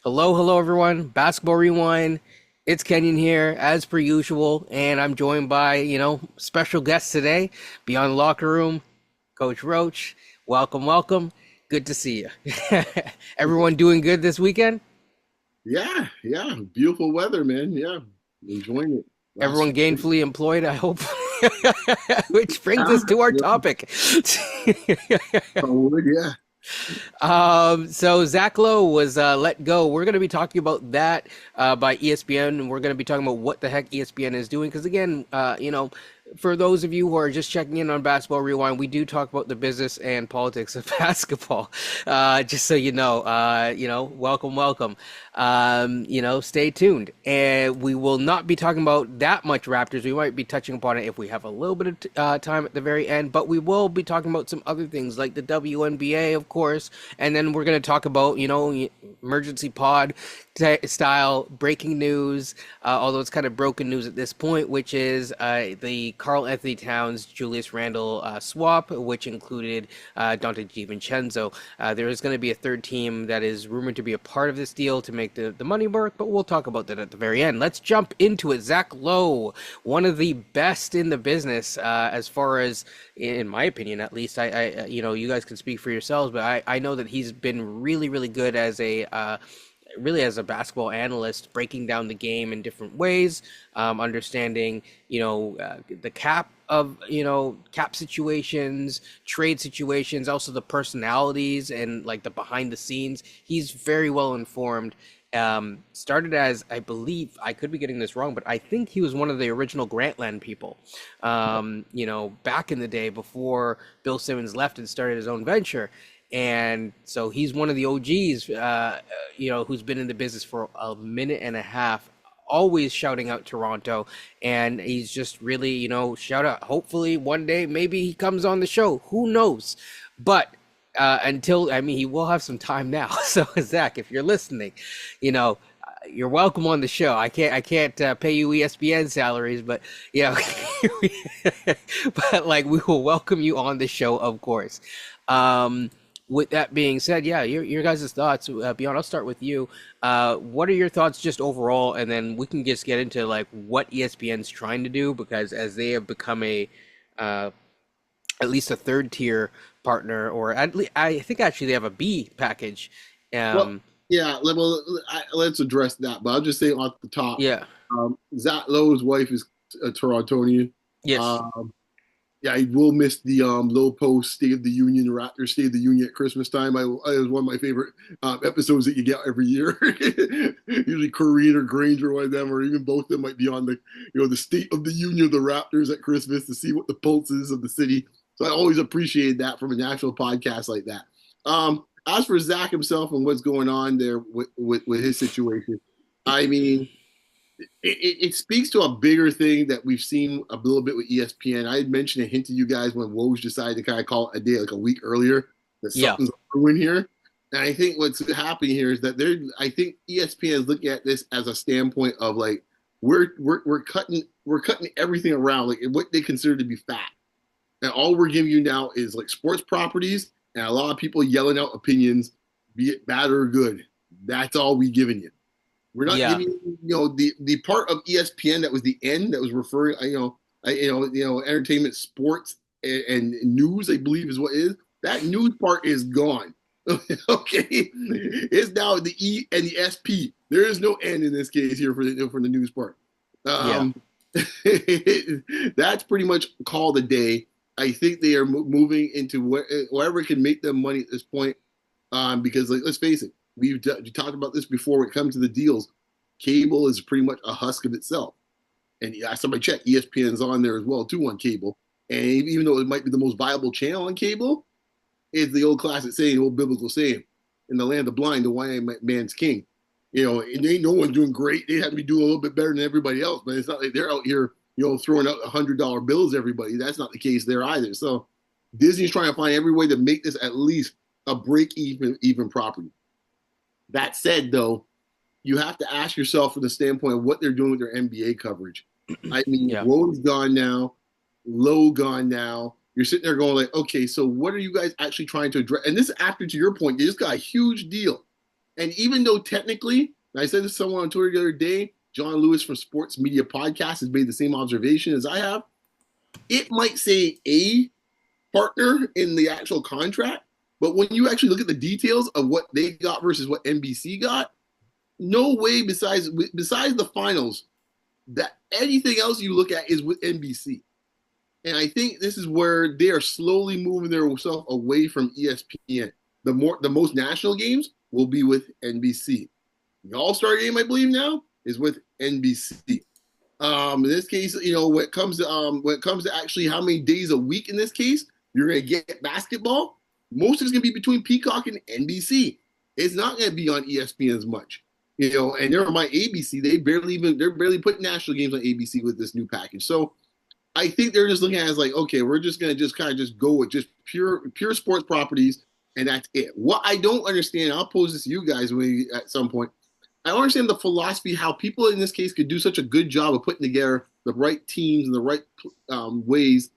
Hello, everyone. Basketball Rewind. It's Kenyon here, as per usual, and I'm joined by, special guests today, Beyond the Locker Room, Coach Roach. Welcome. Good to see you. Everyone doing good this weekend? Yeah. Beautiful weather, man. Yeah. Enjoying it. Everyone Last gainfully employed, I hope. Which brings us to our yeah, topic. yeah. So Zach Lowe was let go. We're going to be talking about that by ESPN, and we're going to be talking about what the heck ESPN is doing. Because again, for those of you who are just checking in on Basketball Rewind, we do talk about the business and politics of basketball. Just so welcome. Stay tuned. And we will not be talking about that much Raptors. We might be touching upon it if we have a little bit of time at the very end, but we will be talking about some other things like the WNBA, of course, and then we're going to talk about, emergency pod style breaking news, although it's kind of broken news at this point, which is the Karl-Anthony Towns Julius Randle swap, which included Dante DiVincenzo. There is going to be a third team that is rumored to be a part of this deal to make the money work, but we'll talk about that at the very end. Let's jump into it. Zach Lowe, one of the best in the business, as far as, in my opinion, at least. You guys can speak for yourselves, but I know that he's been really, really good as a basketball analyst, breaking down the game in different ways, understanding, the cap situations, trade situations, also the personalities and like the behind the scenes. He's very well informed. Started as, I believe, I could be getting this wrong, but I think he was one of the original Grantland people, back in the day before Bill Simmons left and started his own venture. And so he's one of the OGs, who's been in the business for a minute and a half, always shouting out Toronto. And he's just really, shout out. Hopefully one day, maybe he comes on the show. Who knows? But he will have some time now. So Zach, if you're listening, you're welcome on the show. I can't pay you ESPN salaries, but but like we will welcome you on the show, of course. With that being said, your guys' thoughts. Beyond, I'll start with you. What are your thoughts just overall, and then we can just get into like what ESPN's trying to do, because as they have become at least a third tier partner, or at least I think actually they have a B package. Well, yeah. Let's address that. But I'll just say off the top, Yeah. Zach Lowe's wife is a Torontonian. Yes. Um, yeah, I will miss the Low Post State of the Union, Raptors State of the Union at Christmas time. It was one of my favorite episodes that you get every year. Usually Corinne or Granger, one of them, or even both of them might be on the State of the Union of the Raptors at Christmas to see what the pulse is of the city. So I always appreciate that from a national podcast like that. As for Zach himself and what's going on there with his situation, I mean, it speaks to a bigger thing that we've seen a little bit with ESPN. I had mentioned a hint to you guys when Woj decided to kind of call it a day, like a week earlier, that Yeah. something's brewing here. And I think what's happening here is that I think ESPN is looking at this as a standpoint of like we're cutting everything around like what they consider to be fat, and all we're giving you now is like sports properties and a lot of people yelling out opinions, be it bad or good. That's all we giving you. We're not Yeah. giving the part of ESPN that was the end that was referring, entertainment, sports, and news. I believe is what is that news part is gone. Okay, it's now the E and the SP. There is no N in this case here for the news part. Yeah. Um, that's pretty much called a day. I think they are moving into wherever can make them money at this point. Because like, let's face it, we've talked about this before. When it comes to the deals, cable is pretty much a husk of itself. And somebody check, ESPN's on there as well too on cable. And even though it might be the most viable channel on cable, it's the old classic saying, old biblical saying, "In the land of the blind, the white man's king." It ain't no one doing great. They have to be doing a little bit better than everybody else, but it's not like they're out here, throwing out $100 bills to everybody. That's not the case there either. So Disney's trying to find every way to make this at least a break even property. That said, though, you have to ask yourself from the standpoint of what they're doing with their NBA coverage. I mean, Yeah. Wode's gone now, Lowe gone now. You're sitting there going like, okay, so what are you guys actually trying to address? And this is after, to your point, they just got a huge deal And even though technically, and I said this to someone on Twitter the other day, John Lewis from Sports Media Podcast has made the same observation as I have. It might say a partner in the actual contract, but when you actually look at the details of what they got versus what NBC got, no way besides the finals that anything else you look at is with NBC. And I think this is where they are slowly moving themselves away from ESPN. The most national games will be with NBC. The All-Star game, I believe now, is with NBC. In this case, when it comes to actually how many days a week in this case you're going to get basketball, most of it's going to be between Peacock and NBC. It's not going to be on ESPN as much. And they're on my ABC. They're barely putting national games on ABC with this new package. So I think they're just looking at it as like, okay, we're just gonna just kind of just go with just pure sports properties, and that's it. What I don't understand, I'll pose this to you guys at some point. I don't understand the philosophy how people in this case could do such a good job of putting together the right teams and the right ways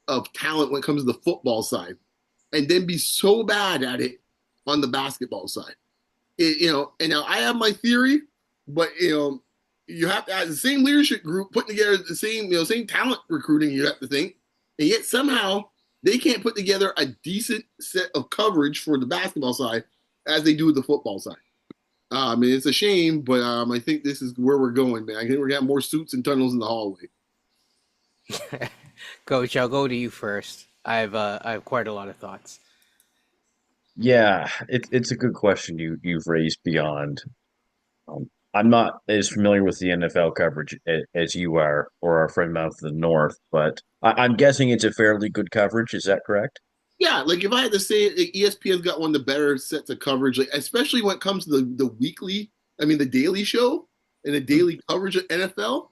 of talent when it comes to the football side, and then be so bad at it on the basketball side. And now I have my theory, but you have to have the same leadership group putting together the same talent recruiting, you have to think, and yet somehow they can't put together a decent set of coverage for the basketball side as they do with the football side. It's a shame, but I think this is where we're going, man. I think we're gonna have more suits and tunnels in the hallway. Coach, I'll go to you first. I have quite a lot of thoughts. Yeah, it's a good question you've raised beyond. I'm not as familiar with the NFL coverage as you are, or our friend Mouth of the North, but I'm guessing it's a fairly good coverage. Is that correct? Yeah, like if I had to say it, ESPN's got one of the better sets of coverage, like especially when it comes to the daily show and the daily coverage of NFL.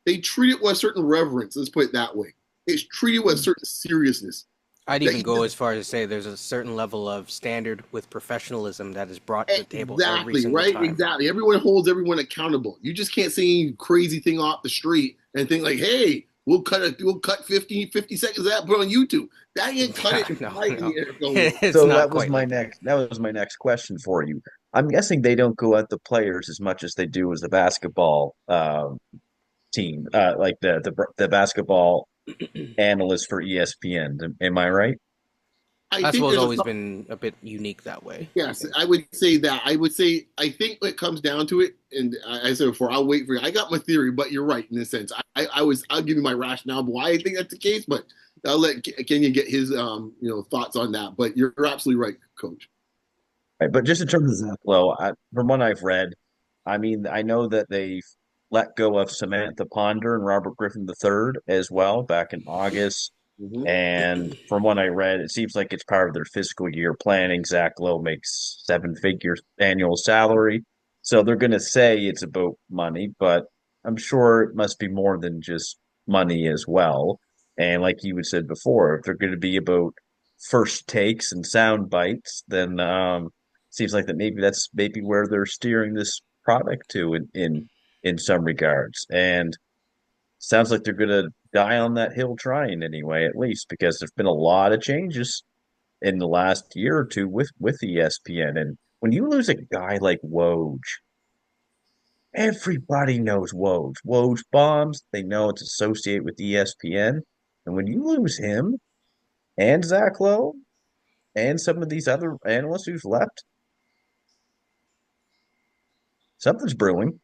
They treat it with a certain reverence. Let's put it that way. It's treated with a certain seriousness. I'd even go as far as to say there's a certain level of standard with professionalism that is brought to the table every single time. Exactly. Everyone holds everyone accountable. You just can't say any crazy thing off the street and think like, hey, we'll cut 50 seconds of that, put it on YouTube. That ain't cut it. No. So that was my next question for you. I'm guessing they don't go at the players as much as they do as the basketball team, like the basketball analyst for ESPN. Am I right? Basketball's always been a bit unique that way. Yes, I would say that. I think when it comes down to it, and I said before, I'll wait for you. I got my theory, but you're right in a sense. I'll give you my rationale why I think that's the case, but I'll let Kenyon get his thoughts on that. But you're absolutely right, Coach. Right, but just in terms of Zach Lowe, from what I've read, I mean, I know that they've let go of Samantha Ponder and Robert Griffin III as well back in August. Mm-hmm. And from what I read, it seems like it's part of their fiscal year planning. Zach Lowe makes 7-figure annual salary. So they're going to say it's about money, but I'm sure it must be more than just money as well. And like you had said before, if they're going to be about first takes and sound bites, then seems like that's maybe where they're steering this product to in some regards. And sounds like they're going to die on that hill trying anyway, at least, because there's been a lot of changes in the last year or two with ESPN. And when you lose a guy like Woj, everybody knows Woj. Woj bombs, they know it's associated with ESPN. And when you lose him and Zach Lowe and some of these other analysts who've left, something's brewing.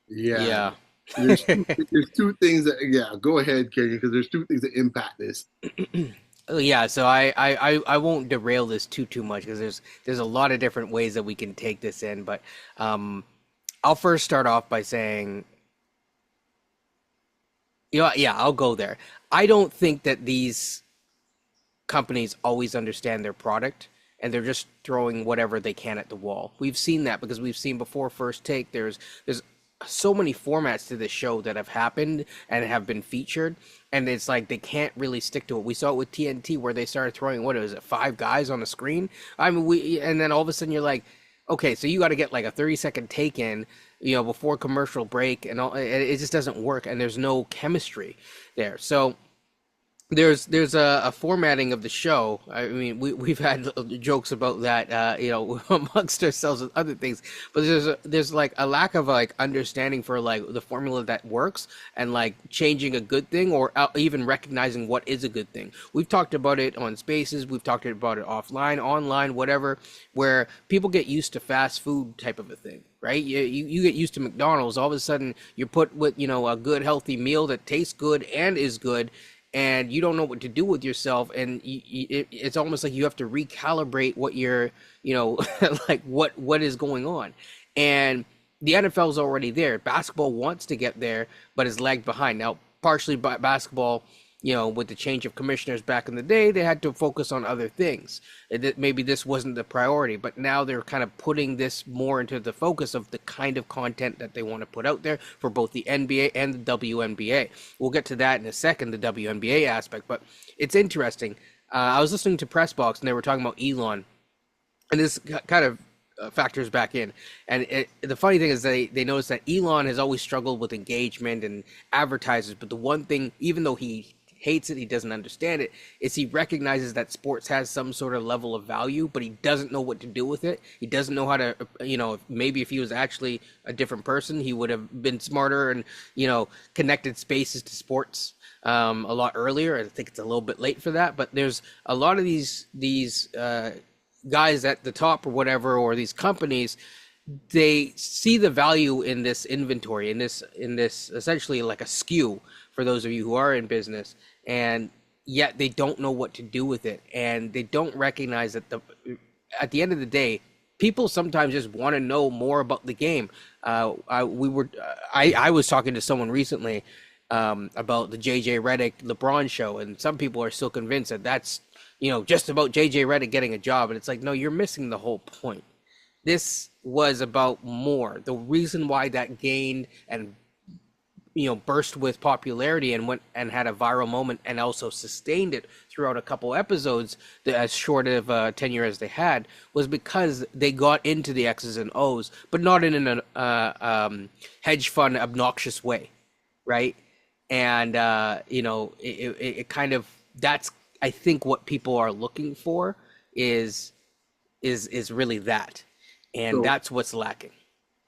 Yeah. There's two things that go ahead, Kenyon, because there's two things that impact this. Yeah, so I won't derail this too much because there's a lot of different ways that we can take this in, but I'll first start off by saying, I'll go there. I don't think that these companies always understand their product and they're just throwing whatever they can at the wall. We've seen that because we've seen before First Take, there's so many formats to this show that have happened and have been featured, and it's like they can't really stick to it. We saw it with TNT where they started throwing 5 guys on the screen. I mean, and then all of a sudden you're like, okay, so you got to get like a 30-second take in, before commercial break, and all. It just doesn't work, and there's no chemistry there. So there's a formatting of the show. I mean, we've had jokes about that, amongst ourselves and other things. But there's like a lack of like understanding for like the formula that works and like changing a good thing or even recognizing what is a good thing. We've talked about it on Spaces. We've talked about it offline, online, whatever, where people get used to fast food type of a thing. Right, you get used to McDonald's. All of a sudden, you're put with a good healthy meal that tastes good and is good, and you don't know what to do with yourself, and it's almost like you have to recalibrate what you're like what is going on. And the NFL is already there. Basketball wants to get there but is lagged behind now, partially by basketball. With the change of commissioners back in the day, they had to focus on other things. Maybe this wasn't the priority, but now they're kind of putting this more into the focus of the kind of content that they want to put out there for both the NBA and the WNBA. We'll get to that in a second, the WNBA aspect, but it's interesting. I was listening to Press Box and they were talking about Elon, and this kind of factors back in. And the funny thing is they noticed that Elon has always struggled with engagement and advertisers, but the one thing, even though he hates it, he doesn't understand it, is he recognizes that sports has some sort of level of value, but he doesn't know what to do with it. He doesn't know how to, maybe if he was actually a different person, he would have been smarter and, connected spaces to sports a lot earlier. I think it's a little bit late for that, but there's a lot of these guys at the top or whatever, or these companies, they see the value in this inventory, in this essentially like a SKU for those of you who are in business, and yet they don't know what to do with it, and they don't recognize that at the end of the day, people sometimes just want to know more about the game. I was talking to someone recently about the JJ Redick LeBron show, and some people are still convinced that that's just about JJ Redick getting a job, and it's like, no, you're missing the whole point. This was about more. The reason why that gained and burst with popularity and went and had a viral moment and also sustained it throughout a couple episodes, as short of tenure as they had, was because they got into the X's and O's, but not in an hedge fund obnoxious way, right? And it kind of, that's, I think, what people are looking for is really that, and that's what's lacking.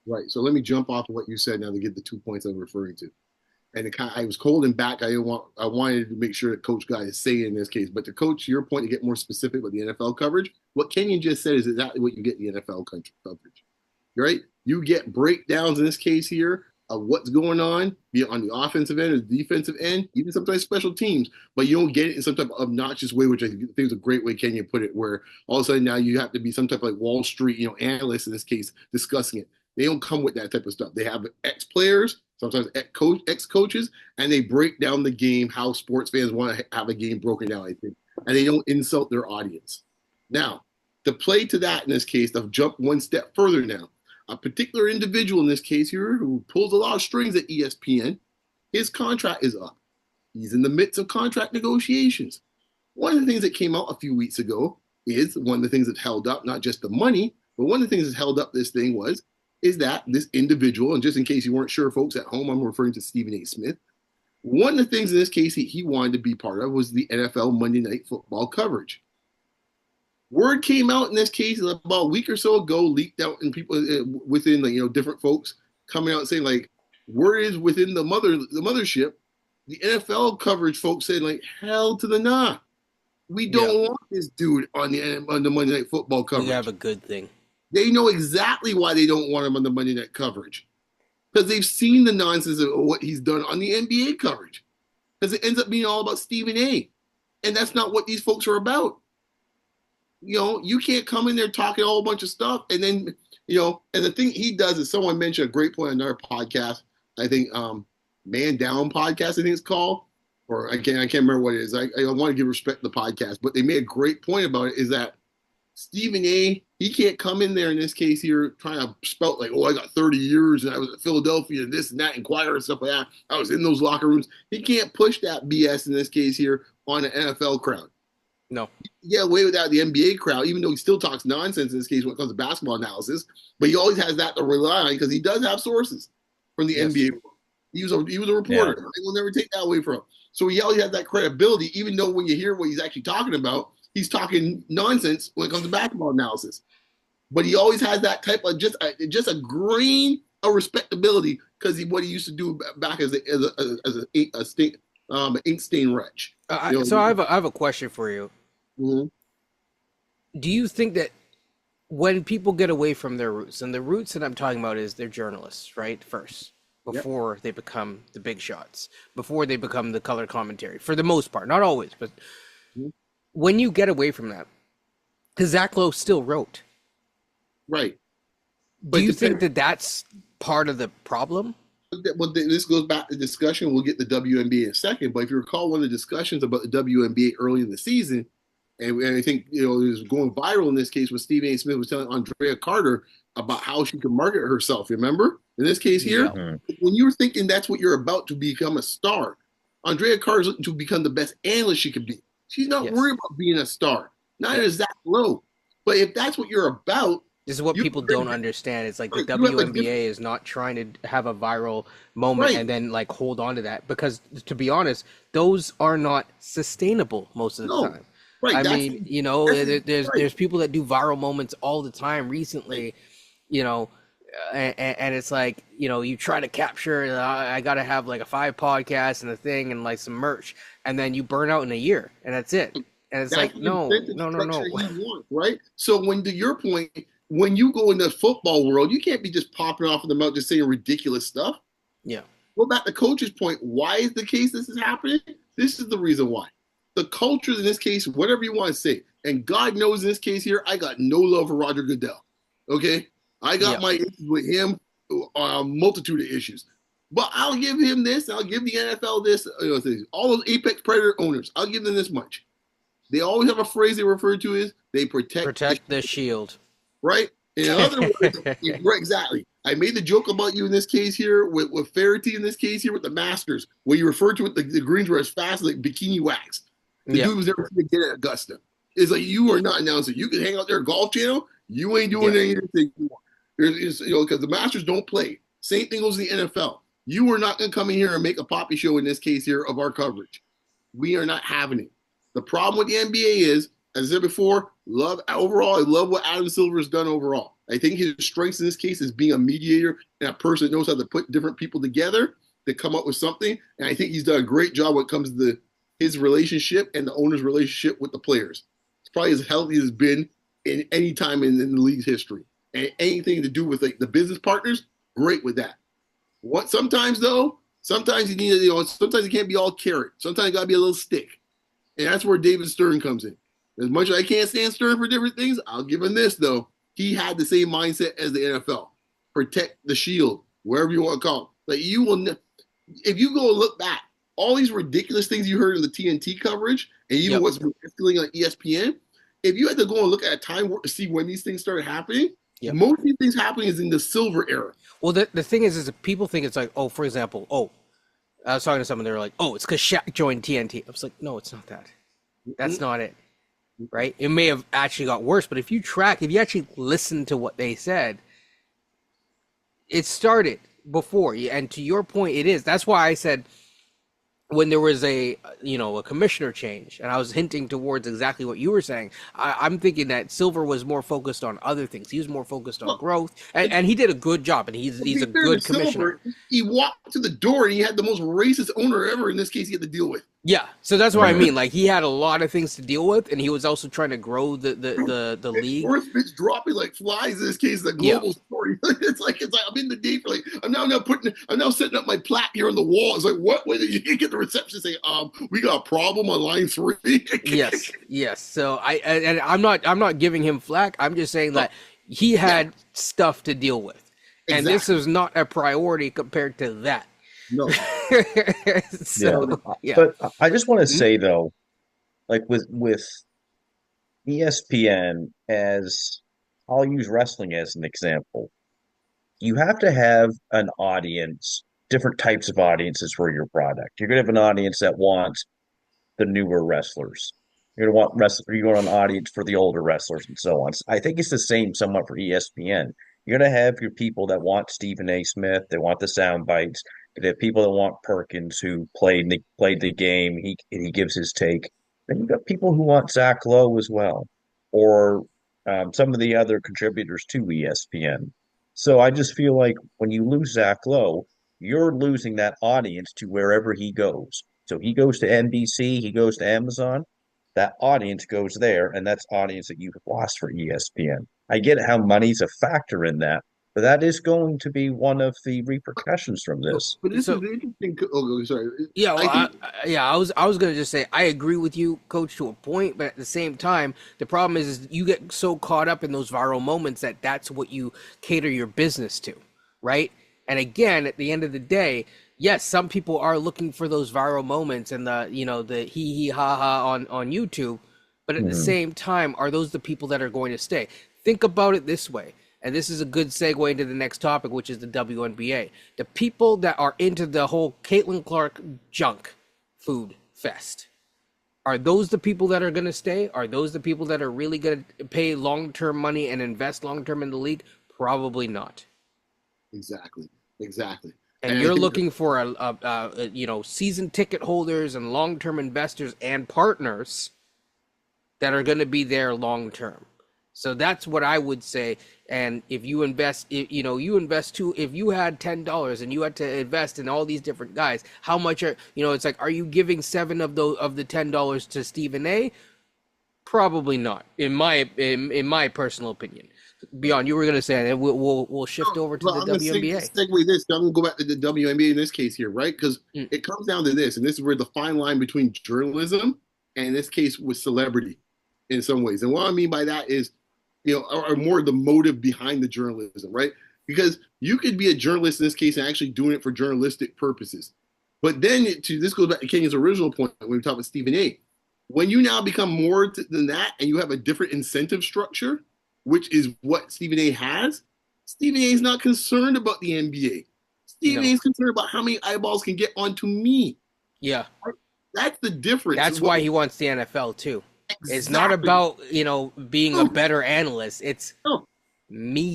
Right. So let me jump off of what you said now to get the 2 points I'm referring to. And I was holding back. I wanted to make sure that Coach got his say in this case. But to Coach, your point, to get more specific with the NFL coverage, what Kenyon just said is exactly what you get in the NFL coverage. Right? You get breakdowns in this case here of what's going on, be it on the offensive end or the defensive end, even sometimes special teams, but you don't get it in some type of obnoxious way, which I think is a great way Kenyon put it, where all of a sudden now you have to be some type of like Wall Street, analyst in this case, discussing it. They don't come with that type of stuff. They have ex-players, sometimes ex-coaches, and they break down the game, how sports fans want to have a game broken down, I think. And they don't insult their audience. Now, to play to that in this case, I've jumped one step further now. A particular individual in this case here who pulls a lot of strings at ESPN, his contract is up. He's in the midst of contract negotiations. One of the things that came out a few weeks ago is one of the things that held up, not just the money, but one of the things that held up this thing is that this individual, and just in case you weren't sure, folks at home, I'm referring to Stephen A. Smith. One of the things in this case he wanted to be part of was the NFL Monday Night Football coverage. Word came out in this case about a week or so ago, leaked out, and people within different folks coming out and saying like, word is within the mothership, the NFL coverage folks said like, hell to the nah. We don't want this dude on the Monday Night Football coverage. We have a good thing. They know exactly why they don't want him on the Monday Night coverage, because they've seen the nonsense of what he's done on the NBA coverage, because it ends up being all about Stephen A. And that's not what these folks are about. You can't come in there talking a whole bunch of stuff, and then, and the thing he does is, someone mentioned a great point on our podcast, I think, Man Down podcast, I think it's called, or I can't remember what it is. I want to give respect to the podcast, but they made a great point about it, is that Stephen A., he can't come in there in this case here trying to spout like, oh, I got 30 years and I was at Philadelphia and this and that, Inquirer and stuff like that. I was in those locker rooms. He can't push that BS in this case here on the NFL crowd. No. Yeah, way without the NBA crowd, even though he still talks nonsense in this case when it comes to basketball analysis, but he always has that to rely on because he does have sources from the NBA. He was a Yeah. reporter. I will never take that away from him. So he always has that credibility, even though when you hear what he's actually talking about, he's talking nonsense when it comes to basketball analysis. But he always has that type of just a grain of respectability because what he used to do back as a ink stain wretch. So I have a question for you. Mhm. Do you think that when people get away from their roots, and the roots that I'm talking about is they're journalists, right? First, Yep. before they become the big shots, before they become the color commentary, for the most part, not always, but Mhm. when you get away from that, because Zach Lowe still wrote, Right. do But you depends. think that that's part of the problem? Well, this goes back to discussion. We'll get the WNBA in a second, but if you recall one of the discussions about the WNBA early in the season, and I think it was going viral in this case when Stephen A. Smith was telling Andrea Carter about how she could market herself. Remember, in this case here, Yeah. Mhm. when you're thinking that's what you're about to become a star, Andrea Carter is looking to become the best analyst she could be. She's not Yes. worried about being a star. Neither Yep. is Zach Lowe. But if that's what you're about, This is what you people don't understand. It's like the you have a different WNBA is not trying to have a viral moment right. and then like hold on to that because to be honest, those are not sustainable most of the No, time. right. I That's mean, you know, that's there's right. there's people that do viral moments all the time Right. recently, you know, and it's like, you know, you try to capture, I got to have like a 5 podcast and a thing and like some merch, and then you burn out in a year and that's it. And it's That's like, the no, incentive no, no, structure no. he wants, right? So when to your point, when you go in the football world, you can't be just popping off in the mouth just saying ridiculous stuff. Yeah. Go back to coach's point. Why is the case this is happening? This is the reason why. The culture in this case, whatever you want to say, and God knows in this case here, I got no love for Roger Goodell. Okay, I got Yeah. my issues with him, a multitude of issues. But I'll give him this. I'll give the NFL this. All those apex predator owners, I'll give them this much. They always have a phrase they refer to as they protect the Protect the shield. right? In other words, right, exactly. I made the joke about you in this case here with Faraday in this case here with the Masters, where you referred to it the greens were as fast as like bikini wax. The Yeah. dude was never going to get at Augusta. It's like you are not announcing. You can hang out there Golf Channel. You ain't doing Yeah. anything more. Because the Masters don't play. Same thing goes to the NFL. You are not going to come in here and make a poppy show in this case here of our coverage. We are not having it. The problem with the NBA is, as I said before, I love what Adam Silver has done overall. I think his strengths in this case is being a mediator and a person that knows how to put different people together to come up with something. And I think he's done a great job when it comes to his relationship and the owner's relationship with the players. It's probably as healthy as it's been in any time in the league's history. And anything to do with like the business partners, great with that. What sometimes though, sometimes you need sometimes it can't be all carrot. Sometimes it gotta be a little stick. And that's where David Stern comes in. As much as I can't stand Stern for different things, I'll give him this though. He had the same mindset as the NFL. Protect the shield, wherever you want to call it. Like you will, if you go and look back, all these ridiculous things you heard in the TNT coverage, and even Yep. what's feeling on ESPN. If you had to go and look at a time to see when these things started happening, Yep. most of these things happening is in the silver era. Well, the thing is that people think it's like, oh, for example, oh, I was talking to someone, they were like, oh, it's because Shaq joined TNT. I was like, no, it's not that. That's not it, right? It may have actually got worse, but if you actually listen to what they said, it started before. And to your point, it is. That's why I said when there was a commissioner change, and I was hinting towards exactly what you were saying, I'm thinking that Silver was more focused on other things. He was more focused on Well, growth, and he did a good job, and he's a good commissioner. He walked to the door and he had the most racist owner ever. In this case, he had to deal with. Yeah, so that's what I Mhm. mean. Like he had a lot of things to deal with, and he was also trying to grow the league. Worst bitch dropping like flies. In this case, the Yeah. global story. It's like I'm in the deep. Like I'm now setting up my plaque here on the wall. It's like what? Wait, you get the reception say, we got a problem on line 3. Yes. So I'm not giving him flack. I'm just saying that he had stuff to deal with, and this Exactly. is not a priority compared to that. No. So yeah, But I just want to Mhm. say though, like with ESPN, as I'll use wrestling as an example, you have to have an audience, different types of audiences for your product. You're gonna have an audience that wants the newer wrestlers. You're gonna want an audience for the older wrestlers and so on. I think it's the same somewhat for ESPN. You're gonna have your people that want Stephen A. Smith, they want the sound bites. the people that want Perkins who played the game. He gives his take. Then you've got people who want Zach Lowe as well, or some of the other contributors to ESPN. So I just feel like when you lose Zach Lowe, you're losing that audience to wherever he goes. So he goes to NBC, he goes to Amazon, that audience goes there, and that's audience that you've lost for ESPN. I get how money's a factor in that, but that is going to be one of the repercussions from this. But this is So the interesting. Oh, sorry. yeah, well, I think I was gonna just say I agree with you, Coach, to a point, but at the same time, the problem is you get so caught up in those viral moments that that's what you cater your business to, right? And again, at the end of the day, yes, some people are looking for those viral moments and the hee hee ha ha on YouTube, but at the Mhm. same time, are those the people that are going to stay? Think about it this way. And this is a good segue into the next topic, which is the WNBA. The people that are into the whole Caitlin Clark junk food fest, are those the people that are going to stay? Are those the people that are really going to pay long-term money and invest long-term in the league? Probably not. exactly. And And I you're think looking for season ticket holders and long-term investors and partners that are going to be there long term. So that's what I would say. And if you invest, you invest too. If you had $10 and you had to invest in all these different guys, how much are It's like, are you giving seven of the $10 to Stephen A? Probably not, in my personal opinion. Beyond, you were gonna say, and we'll shift over to well, the I'm going to WNBA. segue this. I'm going to go back to the WNBA in this case here, right? Because Mm, it comes down to this, and this is where the fine line between journalism and in this case with celebrity in some ways. And what I mean by that is, or more the motive behind the journalism, right? Because you could be a journalist in this case and actually doing it for journalistic purposes. But then this goes back to Kenya's original point when we talk about Stephen A. When you now become more than that and you have a different incentive structure, which is what Stephen A has, Stephen A is not concerned about the NBA. Stephen A no, is concerned about how many eyeballs can get onto me. yeah, That's the difference. that's why he wants the NFL too. It's not Exactly. about being a No, better analyst. It's no. It's me.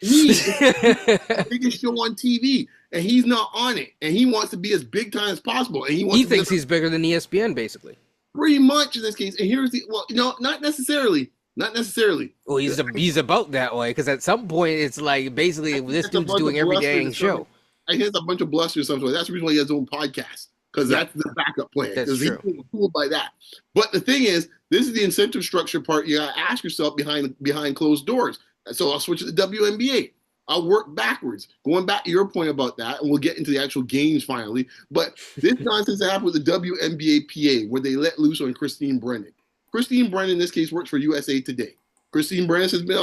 me. The biggest show on TV, and he's not on it, and he wants to be as big time as possible, and he wants He to be thinks he's bigger than ESPN, basically. pretty much in this case. And here's the not necessarily, not necessarily. Well, he's about that way because at some point it's like basically this That's a dude's bunch doing of every bluster dang or something. show. I think it's a bunch of bluster or something. That's the reason why he has his own podcast, because Yeah, that's the backup plan. that's Because he's true. fooled by that. But the thing is, this is the incentive structure part. You gotta ask yourself behind closed doors. So I'll switch to the WNBA. I'll work backwards, going back to your point about that, and we'll get into the actual games finally. But this nonsense that happened with the WNBA PA, where they let loose on Christine Brennan. Christine Brennan, in this case, works for USA Today. Christine Brennan has been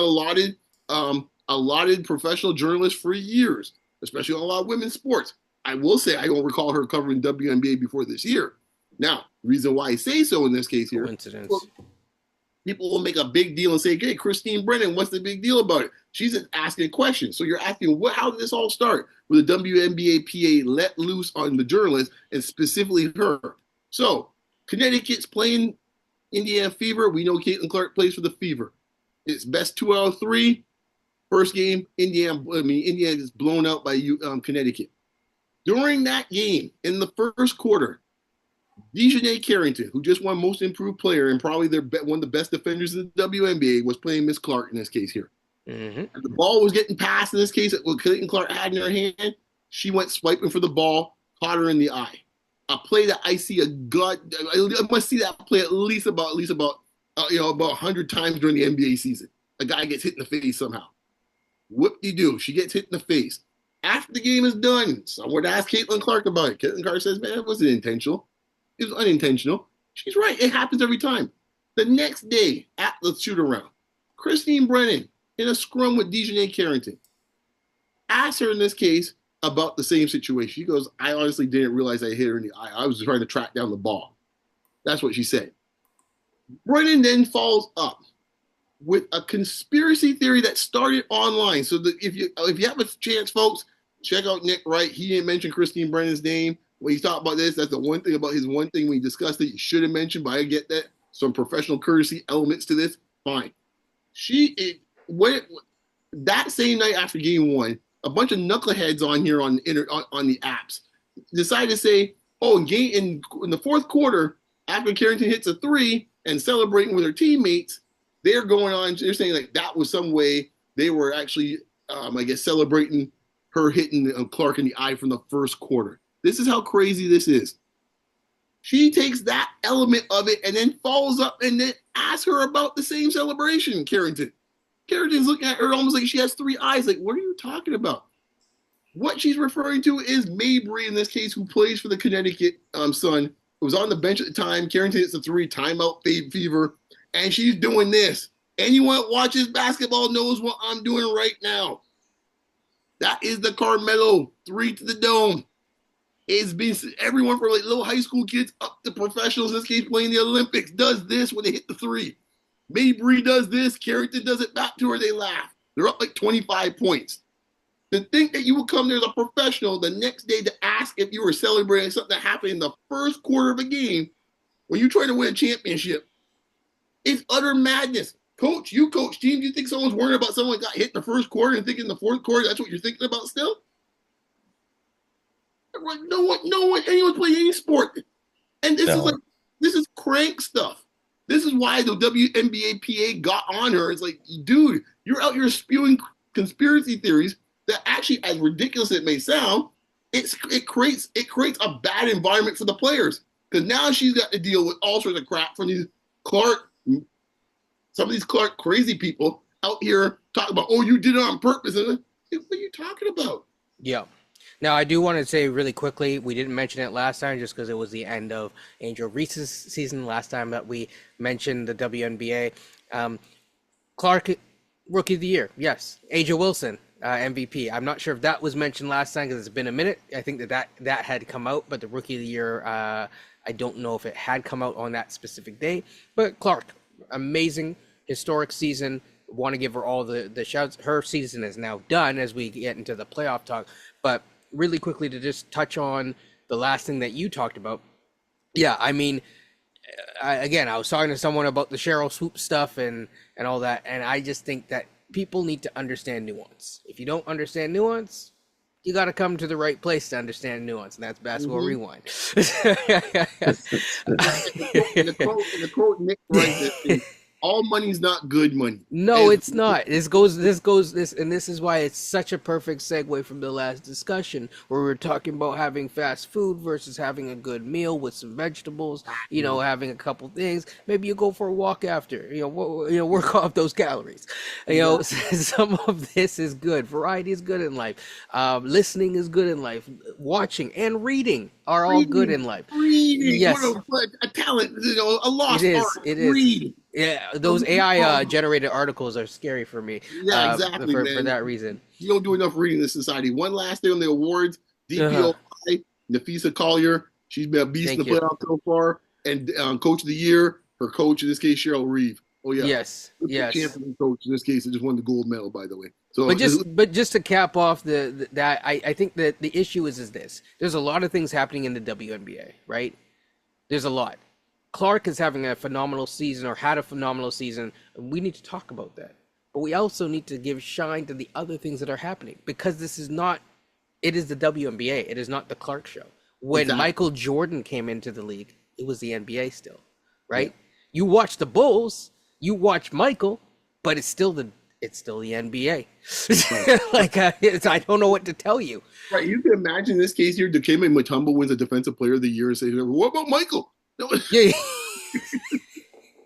allotted professional journalist for years, especially on a lot of women's sports. I will say I don't recall her covering WNBA before this year. Now, the reason why I say so in this case here, well, Coincidence. people will make a big deal and say, "Hey, Christine Brennan, what's the big deal about it?" She's just asking questions. So you're asking, how did this all start? With the WNBA PA let loose on the journalist and specifically her. So Connecticut's playing Indiana Fever. We know Caitlin Clark plays for the Fever. It's best 2 out of 3. First game, Indiana is blown out by Connecticut. During that game, in the first quarter, Dejanay Carrington, who just won Most Improved Player and probably one of the best defenders in the WNBA, was playing Miss Clark in this case here. Hmm. And the ball was getting passed in this case. What Clayton Clark had in her hand, she went swiping for the ball, caught her in the eye. A play that I see I must see that play at least about 100 times during the NBA season. A guy gets hit in the face somehow. Whoop-de-doo, she gets hit in the face. After the game is done, someone asked Caitlin Clark about it. Caitlin Clark says, "Man, it wasn't intentional. It was unintentional." She's right. It happens every time. The next day at the shoot-around, Christine Brennan in a scrum with Dejanay Carrington asked her in this case about the same situation. She goes, "I honestly didn't realize I hit her in the eye. I was trying to track down the ball." That's what she said. Brennan then follows up with a conspiracy theory that started online. So if you have a chance, folks, check out Nick Wright. He didn't mention Christine Brennan's name when he talked about this. That's the one thing about his one thing when he discussed it. You should have mentioned, but I get that some professional courtesy elements to this. Fine. That same night after game one, a bunch of knuckleheads on here on the apps decide to say, oh, in the fourth quarter, after Carrington hits a three and celebrating with her teammates, they're going on. They're saying like that was some way they were actually, I guess, celebrating her hitting Clark in the eye from the first quarter. This is how crazy this is. She takes that element of it and then follows up and then asks her about the same celebration, Carrington. Carrington's looking at her almost like she has three eyes. Like, what are you talking about? What she's referring to is Mabry, in this case, who plays for the Connecticut Sun, who was on the bench at the time. Carrington hits a three, timeout, fever, and she's doing this. Anyone that watches basketball knows what I'm doing right now. That is the Carmelo, three to the dome. It's been everyone from like little high school kids up to professionals, in this case playing the Olympics, does this when they hit the three. Mabry does this. Carrington does it back to her. They laugh. They're up like 25 points. To think that you would come there as a professional the next day to ask if you were celebrating something that happened in the first quarter of a game when you're trying to win a championship, it's utter madness. Coach, you coach teams. You think someone's worried about someone that got hit in the first quarter and thinking in the fourth quarter that's what you're thinking about still? No one, anyone's playing any sport. And this is crank stuff. This is why the WNBA PA got on her. It's like, dude, you're out here spewing conspiracy theories that actually, as ridiculous as it may sound, it creates a bad environment for the players. Because now she's got to deal with all sorts of crap from these some of these Clark crazy people out here talking about, oh, you did it on purpose. And what are you talking about? Yeah. Now, I do want to say really quickly, we didn't mention it last time just because it was the end of Angel Reese's season last time that we mentioned the WNBA. Clark, Rookie of the Year, yes. Angel Wilson, MVP. I'm not sure if that was mentioned last time because it's been a minute. I think that had come out, but the Rookie of the Year, I don't know if it had come out on that specific day. But Clark, amazing, historic season. Want to give her all the shouts. Her season is now done as we get into the playoff talk. But really quickly to just touch on the last thing that you talked about. Yeah, I mean, I was talking to someone about the Cheryl Swoop stuff and all that, and I just think that people need to understand nuance. If you don't understand nuance, you got to come to the right place to understand nuance, and that's Basketball Rewind. In the quote Nick writes, all money's not good money. No, it's not. This and this is why it's such a perfect segue from the last discussion where we're talking about having fast food versus having a good meal with some vegetables, having a couple things. Maybe you go for a walk after, work off those calories. Some of this is good. Variety is good in life. Listening is good in life. Watching and reading are all good in life. Reading, yes, a talent, a lost it is. art. It is. Reading. Yeah, those AI generated articles are scary for me. Yeah, exactly. For that reason. You don't do enough reading in this society. One last thing on the awards: DPOI, Nafisa Collier. She's been a beast in the playoffs so far. And Coach of the Year, her coach in this case, Cheryl Reeve. Oh yeah, yes. Champion coach in this case. It just won the gold medal, by the way. So, but just to cap off that, I think that the issue is this: there's a lot of things happening in the WNBA, right? There's a lot. Clark is having a phenomenal season or had a phenomenal season. We need to talk about that. But we also need to give shine to the other things that are happening because it is the WNBA. It is not the Clark show. When Michael Jordan came into the league, it was the NBA still, right? Yeah. You watch the Bulls, you watch Michael, but it's still the NBA. I don't know what to tell you. Right. You can imagine in this case here, Dikembe Mutombo wins a Defensive Player of the Year and say, what about Michael? No. Yeah.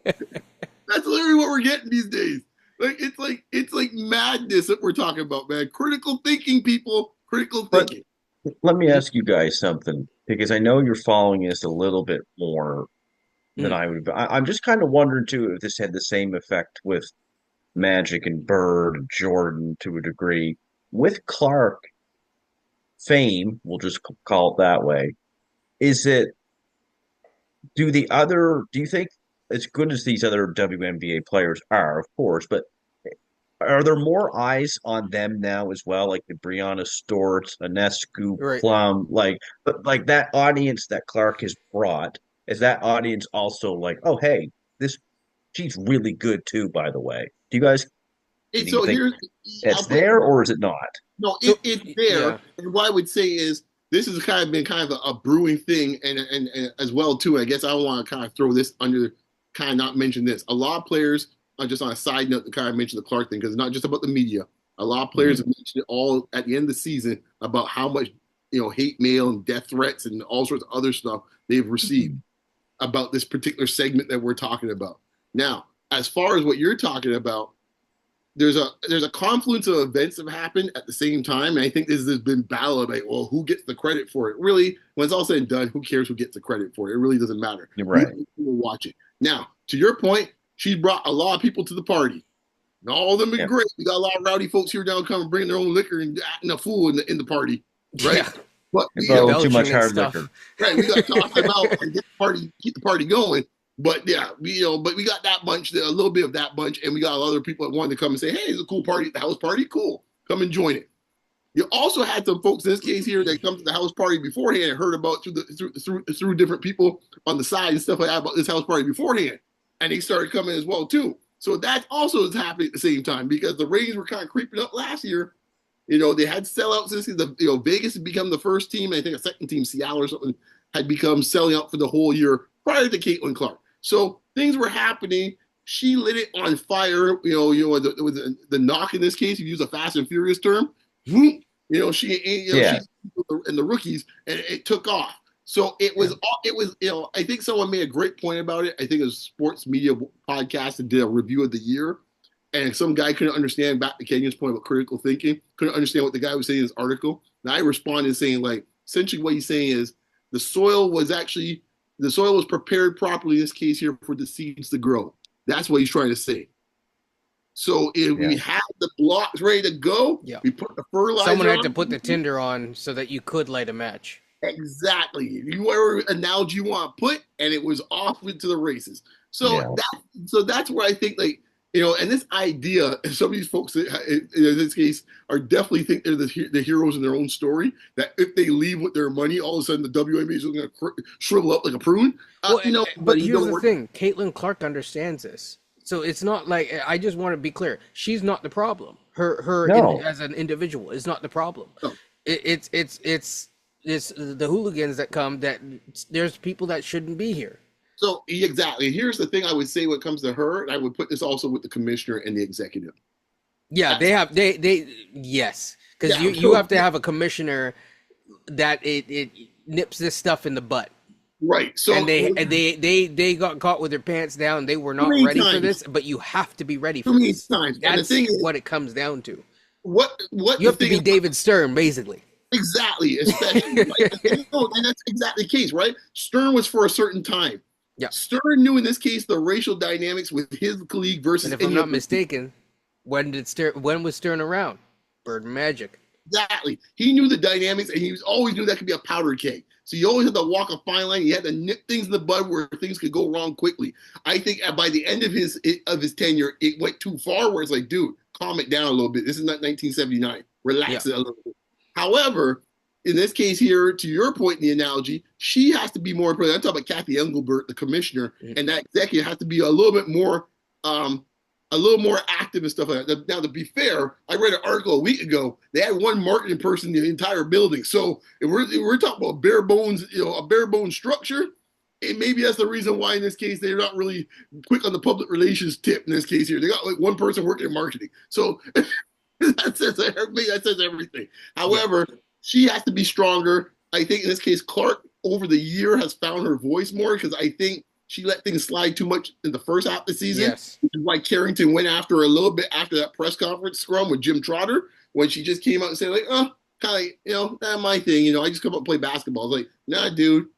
That's literally what we're getting these days. It's like madness that we're talking about, man. Critical thinking, people. Critical thinking. Let me ask you guys something because I know you're following this a little bit more than I would. I'm just kind of wondering too if this had the same effect with Magic and Bird and Jordan to a degree. With Clark fame, we'll just call it that way. Do you think as good as these other WNBA players are, of course, but are there more eyes on them now as well, like the Brianna Storts, Anescu, right. Plum, like that audience that Clark has brought? Is that audience also like, oh hey, she's really good too, by the way? Do you guys think it's there or is it not? No, it's there. Yeah. And what I would say is this has kind of been kind of a brewing thing, and as well too. I guess I want to kind of throw this under, kind of not mention this. A lot of players, just on a side note, to kind of mention the Clark thing, because it's not just about the media. A lot of players have mentioned it all at the end of the season about how much hate mail and death threats and all sorts of other stuff they've received about this particular segment that we're talking about. Now, as far as what you're talking about, there's a confluence of events that have happened at the same time, and I think there's been battle about, well, who gets the credit for it? Really, when it's all said and done, who cares who gets the credit for it? It really doesn't matter. You're right. People watch it. Now, to your point, she brought a lot of people to the party. And all of them are great. We got a lot of rowdy folks here down coming, bringing their own liquor and acting a fool in the party, right? Yeah. But too much hard liquor. Right, we got to talk about and keep the party going. But yeah, but we got that bunch, a little bit of that bunch, and we got other people that wanted to come and say, "Hey, it's a cool party, the house party, cool, come and join it." You also had some folks in this case here that come to the house party beforehand and heard about through different people on the side and stuff like that about this house party beforehand, and they started coming as well too. So that also is happening at the same time because the ratings were kind of creeping up last year. They had sellouts this year. Vegas had become the first team, I think a second team, Seattle or something, had become selling out for the whole year prior to Caitlin Clark. So things were happening. She lit it on fire. With the knock in this case, you use a Fast and Furious term. She and the rookies, and it took off. So it was. I think someone made a great point about it. I think it was Sports Media Podcast that did a review of the year, and some guy couldn't understand, back to Kenya's point about critical thinking, couldn't understand what the guy was saying in his article. And I responded saying, like, essentially what he's saying is the soil was prepared properly in this case here for the seeds to grow. That's what he's trying to say. So if we have the blocks ready to go, we put the fertilizer Someone had to put the tinder on so that you could light a match. Exactly. Whatever analogy you want to put, and it was off into the races. So that's where I think, like, and this idea, some of these folks in this case are definitely think they're the heroes in their own story, that if they leave with their money, all of a sudden the WNBA is going to shrivel up like a prune. But here's the thing. Caitlin Clark understands this. So it's not like, I just want to be clear. She's not the problem. As an individual is not the problem. No. It's the hooligans that come, that there's people that shouldn't be here. So exactly. Here's the thing I would say when it comes to her, and I would put this also with the commissioner and the executive. Yeah, yes. Because you have to have a commissioner that it nips this stuff in the butt. Right. So and they got caught with their pants down. They were not ready for this, but you have to be ready for this. That's what it comes down to. What you have to be David Stern, basically. Exactly, especially and that's exactly the case, right? Stern was for a certain time. Yeah. Stern knew in this case the racial dynamics with his colleague versus. And if I'm not mistaken, when was Stern around? Bird Magic. Exactly. He knew the dynamics, and he always knew that could be a powder keg. So you always had to walk a fine line. You had to nip things in the bud where things could go wrong quickly. I think by the end of his tenure, it went too far. Where it's like, dude, calm it down a little bit. This is not 1979. Relax it a little bit. However, in this case here, to your point in the analogy, she has to be more. I'm talking about Kathy Engelbert, the commissioner, and that executive has to be a little bit more, active and stuff like that. Now, to be fair, I read an article a week ago. They had one marketing person in the entire building. So if we're talking about bare bones, a bare bones structure, and maybe that's the reason why in this case they're not really quick on the public relations tip. In this case here, they got like one person working in marketing. So that says everything. However, she has to be stronger. I think in this case, Clark over the year has found her voice more, because I think she let things slide too much in the first half of the season. Yes. Which is why Carrington went after her a little bit after that press conference scrum with Jim Trotter, when she just came out and said, like, kind of, that's my thing. I just come up and play basketball. I was like, nah, dude.